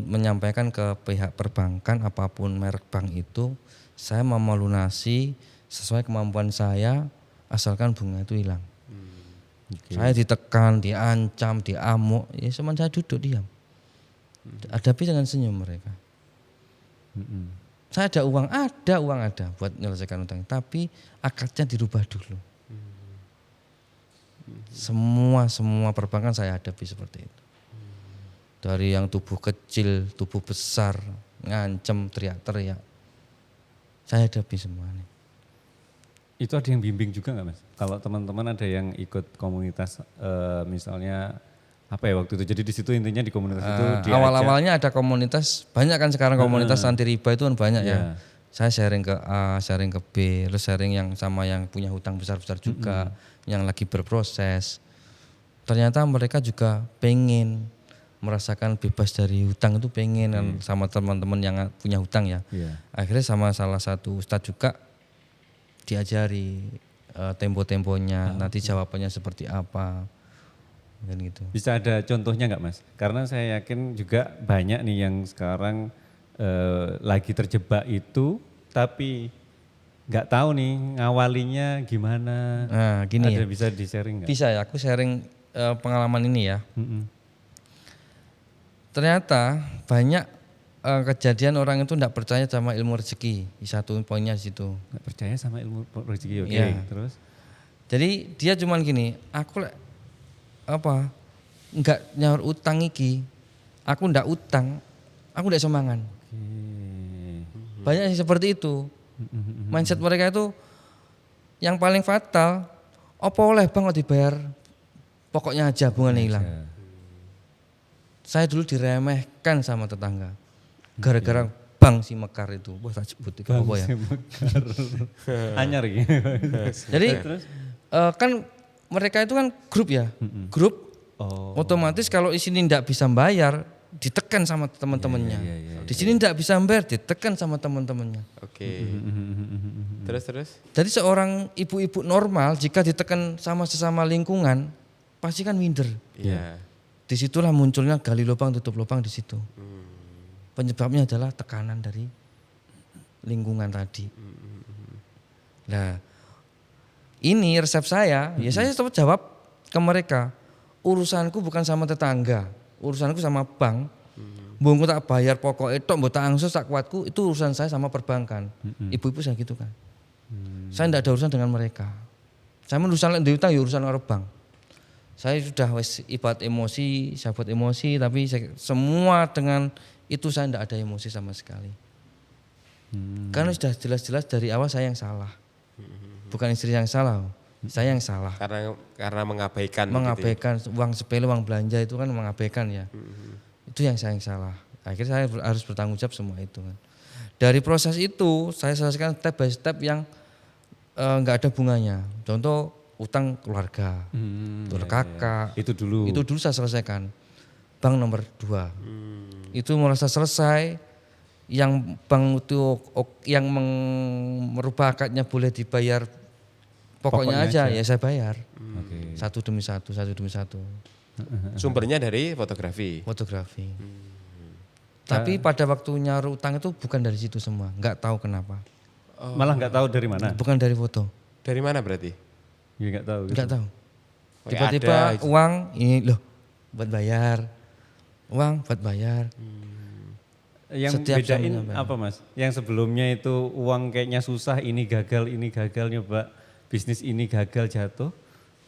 Speaker 1: menyampaikan ke pihak perbankan apapun merek bank itu saya mau melunasi sesuai kemampuan saya asalkan bunga itu hilang. Saya ditekan, diancam, diamuk, ya cuman saya duduk diam. Hadapi dengan senyum mereka. Saya ada uang ada buat menyelesaikan utang, tapi akadnya dirubah dulu. Semua perbankan saya hadapi seperti itu. Dari yang tubuh kecil, tubuh besar, ngancem, teriak-teriak. Saya hadapi semuanya.
Speaker 2: Itu ada yang bimbing juga nggak Mas? Kalau teman-teman ada yang ikut komunitas misalnya apa ya waktu itu? Jadi di situ intinya di komunitas itu diajak.
Speaker 1: Awal-awalnya ada komunitas, banyak kan sekarang komunitas anti riba itu kan banyak ya. Saya sharing ke A, sharing ke B, terus sharing yang sama yang punya hutang besar-besar juga, yang lagi berproses. Ternyata mereka juga pengen merasakan bebas dari hutang itu pengen kan sama teman-teman yang punya hutang ya. Akhirnya sama salah satu ustadz juga diajari tempo-temponya, nanti jawabannya seperti apa. kan gitu.
Speaker 2: Bisa ada contohnya nggak Mas? Karena saya yakin juga banyak nih yang sekarang lagi terjebak itu, tapi nggak tahu nih ngawalinya gimana.
Speaker 1: Nah gini
Speaker 2: Ada
Speaker 1: ya,
Speaker 2: bisa di-sharing nggak?
Speaker 1: bisa ya aku sharing pengalaman ini ya.
Speaker 2: Mm-mm.
Speaker 1: Ternyata banyak kejadian orang itu tidak percaya sama ilmu rezeki. Satu poinnya di situ.
Speaker 2: Nggak percaya sama ilmu rezeki, oke.
Speaker 1: Iya.
Speaker 2: Terus?
Speaker 1: Jadi dia cuman gini, aku nggak nyaur utang iki, aku ndak utang, aku ndak semangan. Banyak yang seperti itu. Mindset mereka itu yang paling fatal. Apa oleh bang kok dibayar? Pokoknya aja bunganya hilang. Saya dulu diremehkan sama tetangga. Gara-gara bang si Mekar itu. Wah tak sebut itu apa ya.
Speaker 2: Anyar gitu.
Speaker 1: Jadi kan mereka itu kan grup ya. Grup otomatis kalau di sini tidak bisa bayar ditekan sama teman-temannya. Di sini tidak bisa bayar ditekan sama teman-temannya.
Speaker 3: Oke. Terus?
Speaker 1: Jadi seorang ibu-ibu normal jika ditekan sama sesama lingkungan pasti kan minder.
Speaker 3: Iya.
Speaker 1: Disitulah munculnya gali lubang tutup lubang di situ. Penyebabnya adalah tekanan dari lingkungan tadi. Nah, ini resep saya, ya saya tetap jawab ke mereka. Urusanku bukan sama tetangga, urusanku sama bank. Mbungku tak bayar pokok itu, mbok tak angsus tak kuatku, itu urusan saya sama perbankan. Ibu-ibu saya gitu kan. Saya tidak ada urusan dengan mereka. Saya urusan lek utang ya urusan karo bank. Saya sudah ibarat emosi, saya buat emosi, tapi semua dengan itu saya tidak ada emosi sama sekali. Karena sudah jelas-jelas dari awal saya yang salah. Bukan istri yang salah, saya yang salah.
Speaker 3: Karena mengabaikan.
Speaker 1: Mengabaikan uang sepele, uang belanja itu kan mengabaikan ya. Itu yang saya yang salah. Akhirnya saya harus bertanggung jawab semua itu kan. Dari proses itu saya selesaikan step by step yang nggak ada bunganya. Contoh utang keluarga, kakak.
Speaker 2: Itu dulu
Speaker 1: saya selesaikan. Bank nomor 2. Itu merasa selesai. Yang bank itu yang merubah akadnya boleh dibayar pokoknya aja ya saya bayar. Satu demi satu.
Speaker 3: Sumbernya dari fotografi.
Speaker 1: Tapi pada waktu nyaru utang itu bukan dari situ semua, nggak tahu kenapa.
Speaker 2: Malah nggak tahu dari mana?
Speaker 1: Bukan dari foto.
Speaker 3: Dari mana berarti?
Speaker 2: Ya nggak tahu.
Speaker 1: Nggak tahu.
Speaker 3: Oh,
Speaker 1: Tiba-tiba
Speaker 3: ada.
Speaker 1: uang ini loh buat bayar. Uang buat bayar.
Speaker 2: Yang
Speaker 1: Setiap
Speaker 2: bedain
Speaker 1: sambil
Speaker 2: apa Mas? Yang sebelumnya itu uang kayaknya susah, ini gagal nyoba bisnis ini gagal jatuh.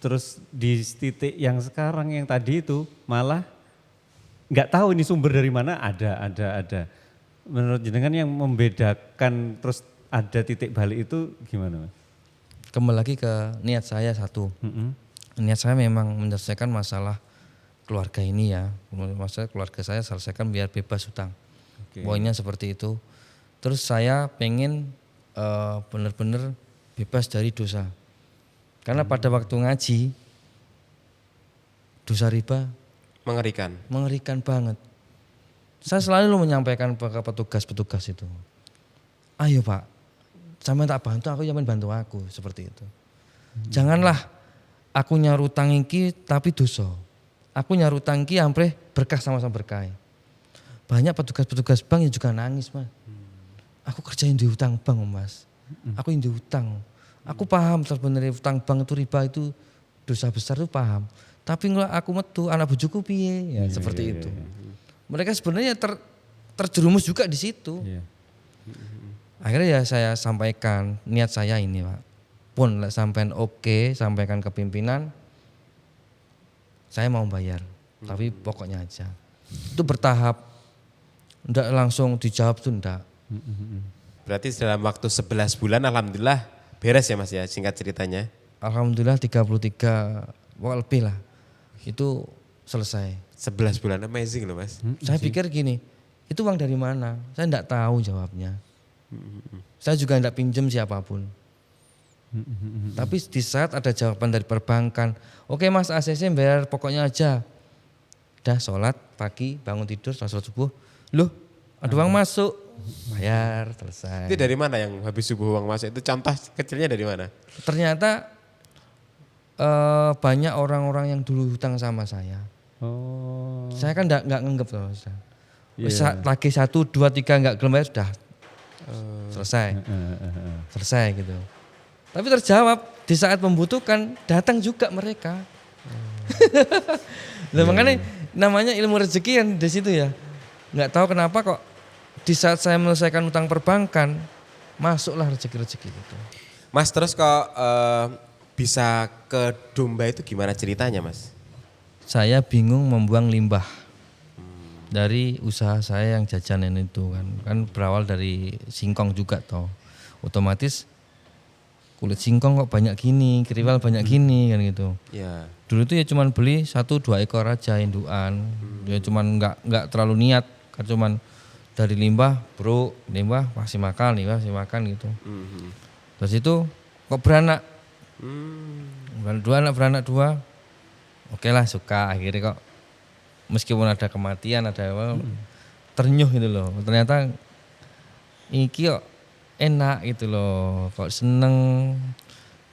Speaker 2: Terus di titik yang sekarang yang tadi itu malah nggak tahu ini sumber dari mana ada. Menurut jenengan yang membedakan terus ada titik balik itu gimana Mas?
Speaker 1: Kembali lagi ke niat saya satu. Niat saya memang menyelesaikan masalah keluarga ini ya. Masalah keluarga saya selesaikan biar bebas hutang. Poinnya seperti itu. Terus saya pengen benar-benar bebas dari dosa. Karena pada waktu ngaji dosa riba mengerikan banget. Saya selalu menyampaikan ke petugas-petugas itu. Ayo Pak, sampean tak bantu, aku sampean bantu aku seperti itu. Janganlah aku nyaru utang iki tapi dosa. Aku nyaru utang iki ampre berkah sama-sama berkah. Banyak petugas-petugas bank yang juga nangis Mas. Aku kerjain di utang bank Mas. Aku yang di utang. Aku paham sebenarnya utang bank itu riba itu dosa besar itu paham. Tapi kalau aku metu anak bojoku piye ya seperti itu. Mereka sebenarnya terjerumus juga di situ. Akhirnya ya saya sampaikan niat saya ini Pak. Pun sampean oke, sampaikan ke pimpinan. Saya mau bayar, tapi pokoknya aja. Itu bertahap. Enggak langsung dijawab tuh enggak.
Speaker 3: Berarti dalam waktu 11 bulan alhamdulillah beres ya Mas ya singkat ceritanya.
Speaker 1: Alhamdulillah 33 lebih lah. Itu selesai.
Speaker 3: 11 bulan amazing loh Mas.
Speaker 1: Saya pikir gini, itu uang dari mana? Saya enggak tahu jawabnya. Saya juga enggak pinjam siapapun. Tapi di saat ada jawaban dari perbankan, oke Mas ACC bayar pokoknya aja. Udah sholat pagi, bangun tidur, sholat subuh. Loh, ada uang masuk, bayar, selesai.
Speaker 3: Itu dari mana yang habis subuh uang masuk? Itu contoh kecilnya dari mana?
Speaker 1: Ternyata banyak orang-orang yang dulu hutang sama saya.
Speaker 2: Oh.
Speaker 1: Saya kan nggak nganggep loh.
Speaker 2: Iya.
Speaker 1: Lagi 1, 2, 3 nggak gelem bayar sudah selesai. Selesai gitu. Tapi terjawab di saat membutuhkan datang juga mereka. Nah, makanya namanya ilmu rezeki yang di situ ya. Nggak tahu kenapa kok di saat saya menyelesaikan utang perbankan masuklah rezeki-rezeki itu.
Speaker 3: Mas terus kok bisa ke domba itu gimana ceritanya Mas?
Speaker 1: Saya bingung membuang limbah dari usaha saya yang jajanan itu kan berawal dari singkong juga toh. Otomatis kulit singkong kok banyak gini, kriwal banyak gini kan gitu.
Speaker 3: Ya.
Speaker 1: Dulu itu ya cuman beli 1-2 ekor aja indukan. Ya cuman nggak terlalu niat, kan cuman dari limbah, bro, limbah masih makan gitu. Terus itu kok beranak. Beranak 2. Oke lah suka akhirnya kok meskipun ada kematian ada ternyuh gitu loh. Ternyata iki kok enak gitu loh, kok seneng.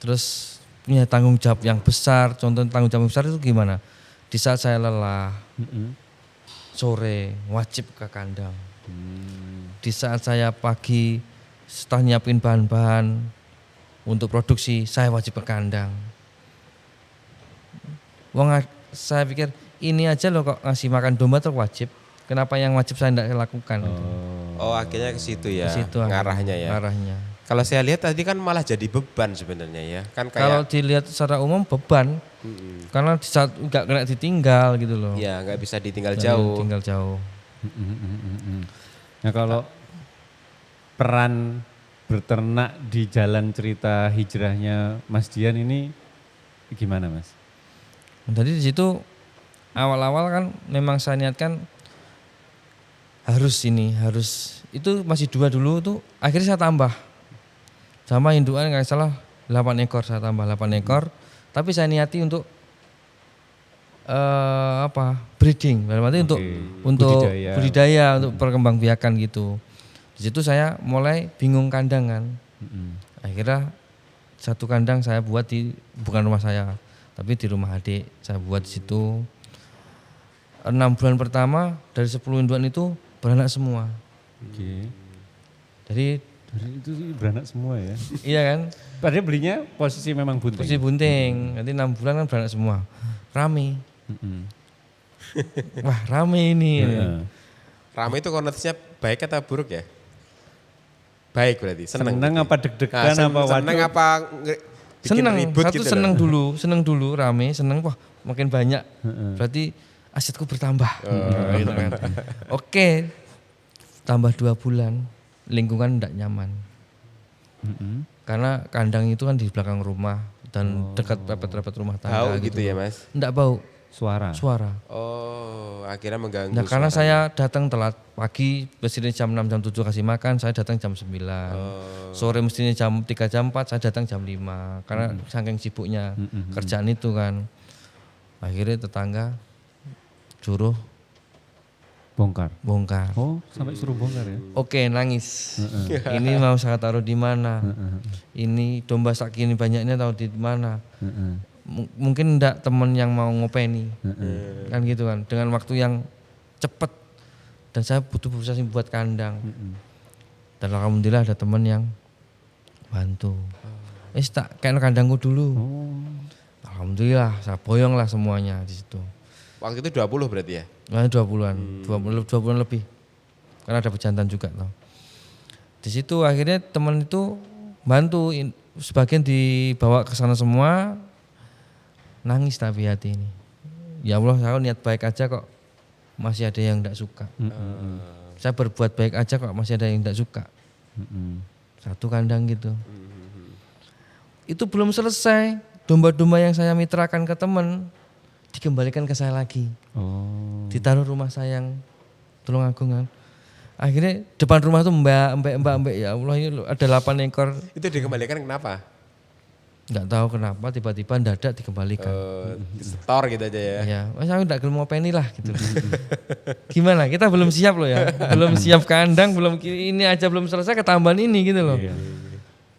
Speaker 1: Terus punya tanggung jawab yang besar. Contoh tanggung jawab besar itu gimana? Di saat saya lelah, sore wajib ke kandang. Di saat saya pagi setelah nyiapin bahan-bahan untuk produksi, saya wajib ke kandang. Saya pikir ini aja loh kok ngasih makan domba tuh wajib. Kenapa yang wajib saya tidak lakukan?
Speaker 3: Oh akhirnya ke situ ya,
Speaker 1: Ke situ
Speaker 3: ngarahnya ya.
Speaker 1: Ngarahnya.
Speaker 3: Kalau saya lihat tadi kan malah jadi beban sebenarnya ya. Kan
Speaker 1: Kalau
Speaker 3: kayak
Speaker 1: dilihat secara umum beban, karena di saat nggak kena ditinggal gitu loh.
Speaker 3: ya nggak bisa ditinggal
Speaker 1: Nggak
Speaker 3: jauh.
Speaker 1: Tinggal jauh.
Speaker 2: Nah kalau peran berternak di jalan cerita hijrahnya Mas Dian ini gimana Mas?
Speaker 1: Jadi di situ awal-awal kan memang saya niatkan harus itu masih 2 dulu tuh akhirnya saya tambah sama indukan nggak salah 8 ekor saya tambah 8 ekor tapi saya niati untuk breeding berarti untuk budidaya untuk perkembangbiakan gitu. Di situ saya mulai bingung kandangan. Akhirnya satu kandang saya buat bukan rumah saya tapi di rumah adik saya buat di situ. 6 bulan pertama dari 10 induan itu beranak semua.
Speaker 2: Oke.
Speaker 1: Jadi
Speaker 2: itu beranak semua ya?
Speaker 1: Iya kan?
Speaker 2: Padahal belinya posisi memang bunting.
Speaker 1: Posisi bunting. Nanti 6 bulan kan beranak semua. Rame. Wah rame ini.
Speaker 3: Rame itu konotasinya baik atau buruk ya? Baik berarti. Seneng
Speaker 2: apa deg-degan apa waduh?
Speaker 3: Seneng apa bikin ribut
Speaker 1: satu
Speaker 3: gitu
Speaker 1: seneng dulu rame, seneng wah makin banyak. Berarti asetku bertambah. Gitu kan. Oke. Tambah 2 bulan lingkungan tidak nyaman. Karena kandang itu kan di belakang rumah dan dekat repet-repet rumah tangga.
Speaker 3: Bau gitu ya Mas?
Speaker 1: Enggak bau.
Speaker 2: Suara.
Speaker 3: Oh akhirnya mengganggu.
Speaker 1: Nah karena saya datang telat pagi, mestinya jam 6 jam 7 kasih makan, saya datang jam 9. Sore mestinya jam 3 jam 4, saya datang jam 5. Karena saking sibuknya kerjaan itu kan. Akhirnya tetangga suruh
Speaker 2: bongkar. Oh sampai suruh bongkar ya?
Speaker 1: Oke nangis. Ini mau saya taruh di mana? Ini domba sakini banyaknya taruh di mana? Mungkin enggak teman yang mau ngopeni. Kan gitu kan. Dengan waktu yang cepat. Dan saya butuh proses buat kandang. Dan alhamdulillah ada teman yang bantu. Tak kayak kandangku dulu. Alhamdulillah saya boyong lah semuanya di situ.
Speaker 3: Waktu itu 20 berarti ya?
Speaker 1: 20-an, 20 bulan lebih. Karena ada pejantan juga toh. Di situ akhirnya teman itu bantu, sebagian dibawa ke sana semua. Nangis tapi hati ini. Ya Allah, saya niat baik aja kok masih ada yang enggak suka. Saya berbuat baik aja kok masih ada yang enggak suka. Satu kandang gitu. Itu belum selesai. Domba-domba yang saya mitrakan ke teman dikembalikan ke saya lagi. Ditaruh rumah saya yang Tulungagungan. Akhirnya depan rumah tuh mbak ya Allah ini ada 8 ekor.
Speaker 3: Itu dikembalikan kenapa?
Speaker 1: Enggak tahu kenapa tiba-tiba mendadak dikembalikan.
Speaker 3: Setor gitu aja ya.
Speaker 1: Ya, saya enggak mau peni lah gitu. Gimana? Kita belum siap loh ya. Belum siap kandang, belum ini aja belum selesai ketambahan ini gitu loh.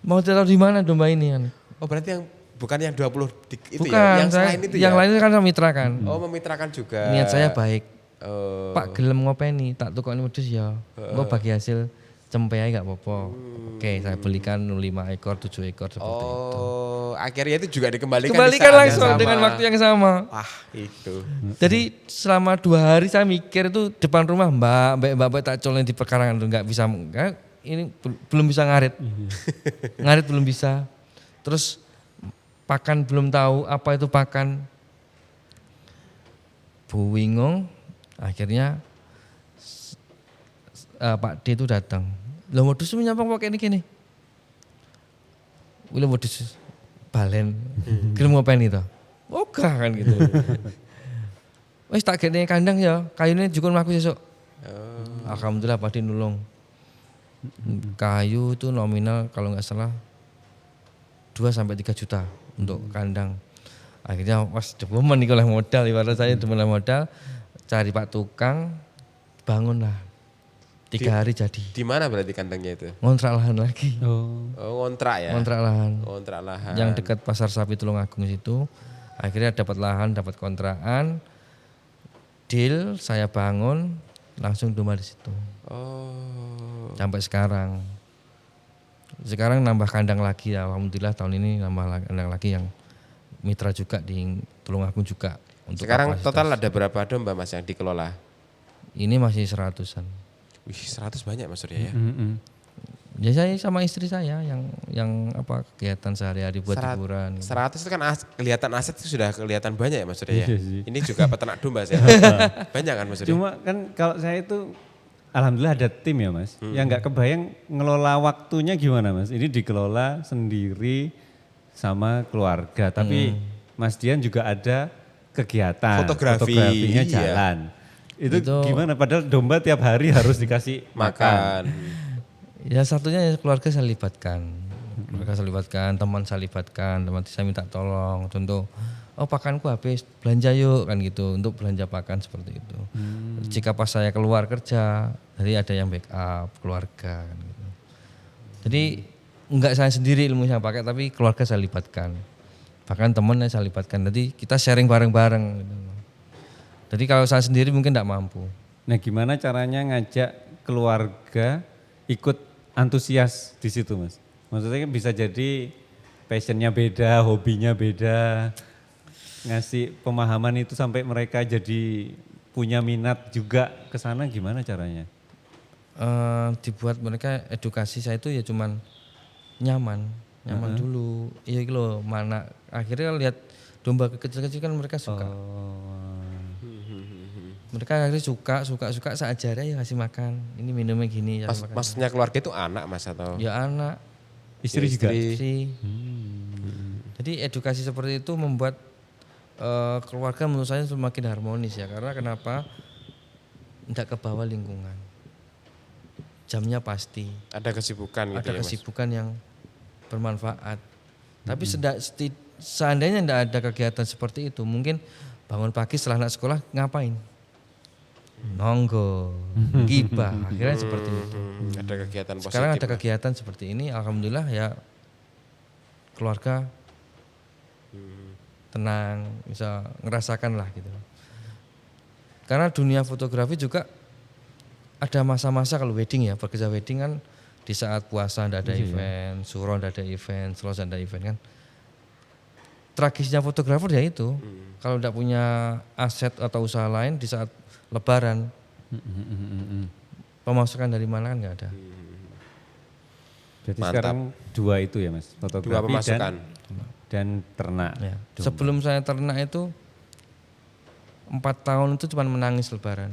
Speaker 1: Mau taruh di mana domba ini kan?
Speaker 3: Oh berarti yang bukan yang 20 itu
Speaker 1: Bukan,
Speaker 3: ya, yang
Speaker 1: saya,
Speaker 3: selain itu
Speaker 1: yang
Speaker 3: ya.
Speaker 1: lain kan saya mitrakan.
Speaker 3: Oh, memitrakan juga.
Speaker 1: Niat saya baik.
Speaker 3: Oh.
Speaker 1: Pak gelem ngopeni, tak tukokne wedhus ya. Engko bagi hasil cempe ae gak apa-apa. Oke, saya belikan 5 ekor, 7 ekor seperti itu.
Speaker 3: Oh, akhirnya itu juga dikembalikan
Speaker 1: Kembalikan
Speaker 3: di saat
Speaker 1: langsung
Speaker 3: yang sama.
Speaker 1: dengan waktu yang sama.
Speaker 3: Wah, itu.
Speaker 1: Jadi selama 2 hari saya mikir itu depan rumah mbak tak colong di pekarangan itu nggak bisa, ini belum bisa ngarit, ngarit belum bisa. Terus pakan belum tahu apa itu pakan. Bingung, akhirnya Pak D itu datang. Lah modus menyampang pakai ini gini. Wila modus balen, gelem ngopen itu. Oga kan gitu. Wis tak gene kandang ya, kayune jukun aku sesuk. Alhamdulillah Pak D nulung. Kayu itu nominal kalau nggak salah 2 sampai 3 juta untuk kandang. Akhirnya was demen iki oleh modal, ibarat saya demen oleh modal, cari Pak tukang, bangunlah. 3 hari jadi.
Speaker 3: Di mana berarti kandangnya itu?
Speaker 1: Ngontrak lahan lagi.
Speaker 2: Oh.
Speaker 3: Oh, ngontrak ya.
Speaker 1: Ngontrak lahan.
Speaker 3: Ngontrak lahan.
Speaker 1: Yang dekat Pasar Sapi Tulungagung situ. Akhirnya dapat lahan, dapat kontrakan. Deal, saya bangun, langsung domba di situ.
Speaker 3: Oh.
Speaker 1: Sampai sekarang. Sekarang nambah kandang lagi, alhamdulillah tahun ini nambah kandang lagi yang mitra juga di Tulungagung juga. Untuk
Speaker 3: Sekarang
Speaker 1: kapasitas.
Speaker 3: total ada berapa domba Mas yang dikelola?
Speaker 1: Ini masih 100-an.
Speaker 3: Wih, 100 banyak Mas Surya ya.
Speaker 1: Ya saya sama istri saya yang apa kegiatan sehari-hari buat hiburan.
Speaker 3: 100 itu kan kelihatan aset itu sudah kelihatan banyak ya Mas Surya ya.
Speaker 2: Iya sih.
Speaker 3: Ini juga peternak domba saya. Banyak kan Mas Surya?
Speaker 2: Cuma kan kalau saya itu alhamdulillah ada tim ya Mas. Yang nggak kebayang ngelola waktunya gimana Mas. Ini dikelola sendiri sama keluarga. Tapi Mas Dian juga ada kegiatan. Fotografinya
Speaker 3: iya.
Speaker 2: jalan. Itu
Speaker 1: Itu-
Speaker 2: gimana? Padahal domba tiap hari harus dikasih makan.
Speaker 3: Makan.
Speaker 1: Ya satunya ya keluarga saya libatkan. Keluarga saya libatkan, teman saya libatkan, teman saya minta tolong. Contoh, oh pakanku habis, belanja yuk kan gitu. Untuk belanja pakan seperti itu. Jika pas saya keluar kerja, jadi ada yang backup keluarga kan gitu. Jadi enggak saya sendiri ilmu yang pakai, tapi keluarga saya libatkan. Bahkan teman saya libatkan. Jadi kita sharing bareng-bareng. Gitu. Jadi kalau saya sendiri mungkin enggak mampu.
Speaker 2: Nah gimana caranya ngajak keluarga ikut antusias di situ Mas? Maksudnya kan bisa jadi passionnya beda, hobinya beda. Ngasih pemahaman itu sampai mereka jadi punya minat juga ke sana gimana caranya?
Speaker 1: Dibuat mereka edukasi saya itu ya cuman nyaman dulu. Iya gitu loh, mana akhirnya lihat domba kecil-kecil kan mereka suka. Mereka akhirnya suka saya ajarin ya kasih makan. Ini minumnya gini.
Speaker 3: Maksudnya keluarga itu anak Mas atau?
Speaker 1: Ya anak,
Speaker 2: Istri juga?
Speaker 1: istri. Jadi edukasi seperti itu membuat keluarga menurut saya semakin harmonis ya. Karena kenapa? Tidak ke bawah lingkungan. Jamnya pasti.
Speaker 3: Ada kesibukan gitu
Speaker 1: Ada
Speaker 3: ya Mas?
Speaker 1: kesibukan yang bermanfaat. Tapi seandainya tidak ada kegiatan seperti itu, mungkin bangun pagi setelah anak sekolah ngapain? Nonggo, gibah, akhirnya seperti itu.
Speaker 3: Ada kegiatan positif.
Speaker 1: Sekarang ada kegiatan seperti ini, alhamdulillah ya keluarga tenang, bisa ngerasakan lah gitu. Karena dunia fotografi juga ada masa-masa kalau wedding ya, bekerja wedding kan di saat puasa tidak ada event, suro tidak ada event, selasa tidak ada event kan. Tragisnya fotografer ya itu, kalau tidak punya aset atau usaha lain di saat Lebaran, pemasukan dari mana kan nggak ada.
Speaker 2: Jadi
Speaker 3: Mantap.
Speaker 2: sekarang 2 itu ya Mas,
Speaker 3: Dua
Speaker 2: fotografi
Speaker 3: pemasukan.
Speaker 2: dan ternak.
Speaker 1: Ya.
Speaker 2: domba.
Speaker 1: Sebelum saya ternak itu 4 tahun itu cuma menangis Lebaran.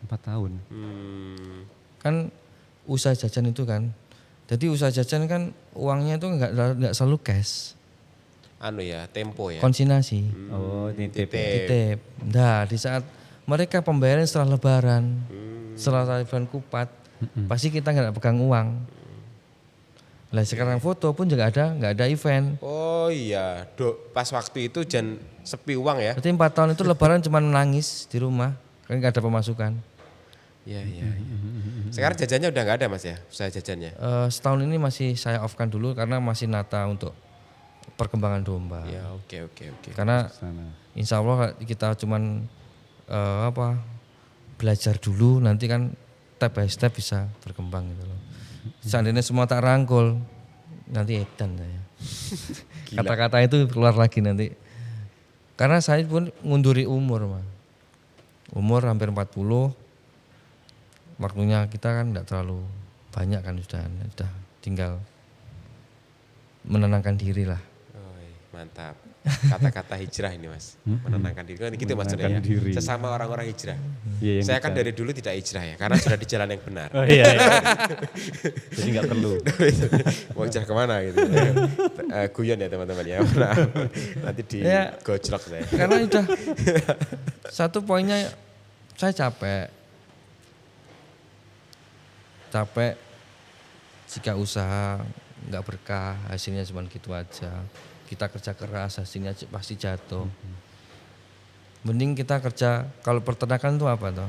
Speaker 2: 4 tahun.
Speaker 1: Kan usaha jajan itu kan. Jadi usaha jajan kan uangnya itu nggak selalu cash,
Speaker 3: Anu ya, tempo ya.
Speaker 1: konsinyasi,
Speaker 2: Oh, nitip.
Speaker 1: titip. Nah di saat mereka pembayaran setelah Lebaran, setelah Lebaran kupat, pasti kita nggak pegang uang. Lah sekarang foto pun juga nggak ada event.
Speaker 3: Oh iya, pas waktu itu jan sepi uang ya.
Speaker 1: Berarti 4 tahun itu Lebaran cuma menangis di rumah, kan nggak ada pemasukan.
Speaker 3: Iya, iya. Sekarang jajannya udah nggak ada Mas ya, usaha jajannya.
Speaker 1: Setahun ini masih saya off-kan dulu karena masih nata untuk perkembangan domba.
Speaker 3: Ya, oke.
Speaker 1: Karena
Speaker 2: Sana.
Speaker 1: insya Allah kita cuman belajar dulu, nanti kan step by step bisa berkembang gitu loh. Seandainya semua tak rangkul, nanti edan saya. Kata-kata itu keluar lagi nanti. Karena saya pun ngunduri umur, Mas. Umur hampir 40, waktunya kita kan tidak terlalu banyak kan, sudah tinggal menenangkan diri lah.
Speaker 3: Mantap. Kata-kata hijrah ini Mas, menenangkan diri. Kan gitu Mas ya.
Speaker 2: diri.
Speaker 3: Sesama orang-orang hijrah.
Speaker 2: Iya, yang
Speaker 3: Saya kan
Speaker 2: dicari.
Speaker 3: dari dulu tidak hijrah ya, karena sudah di jalan yang benar.
Speaker 2: Oh iya. Jadi nggak perlu.
Speaker 3: Mau hijrah kemana gitu. Guyon ya teman-teman ya. Nanti di gojlok saya.
Speaker 1: Karena udah satu poinnya, saya capek jika usaha nggak berkah, hasilnya cuma gitu aja. Kita kerja keras, hasilnya pasti jatuh. Mending kita kerja, kalau peternakan itu apa toh?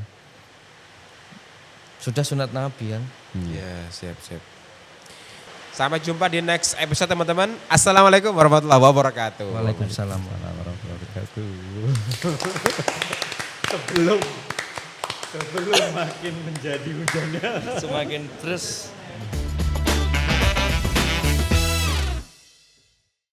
Speaker 1: Sudah sunat Nabi kan.
Speaker 3: Ya, siap. Sampai jumpa di next episode teman-teman. Assalamualaikum warahmatullahi wabarakatuh.
Speaker 1: Waalaikumsalam.
Speaker 2: warahmatullahi wabarakatuh. Sebelum makin menjadi hujannya.
Speaker 1: Semakin terus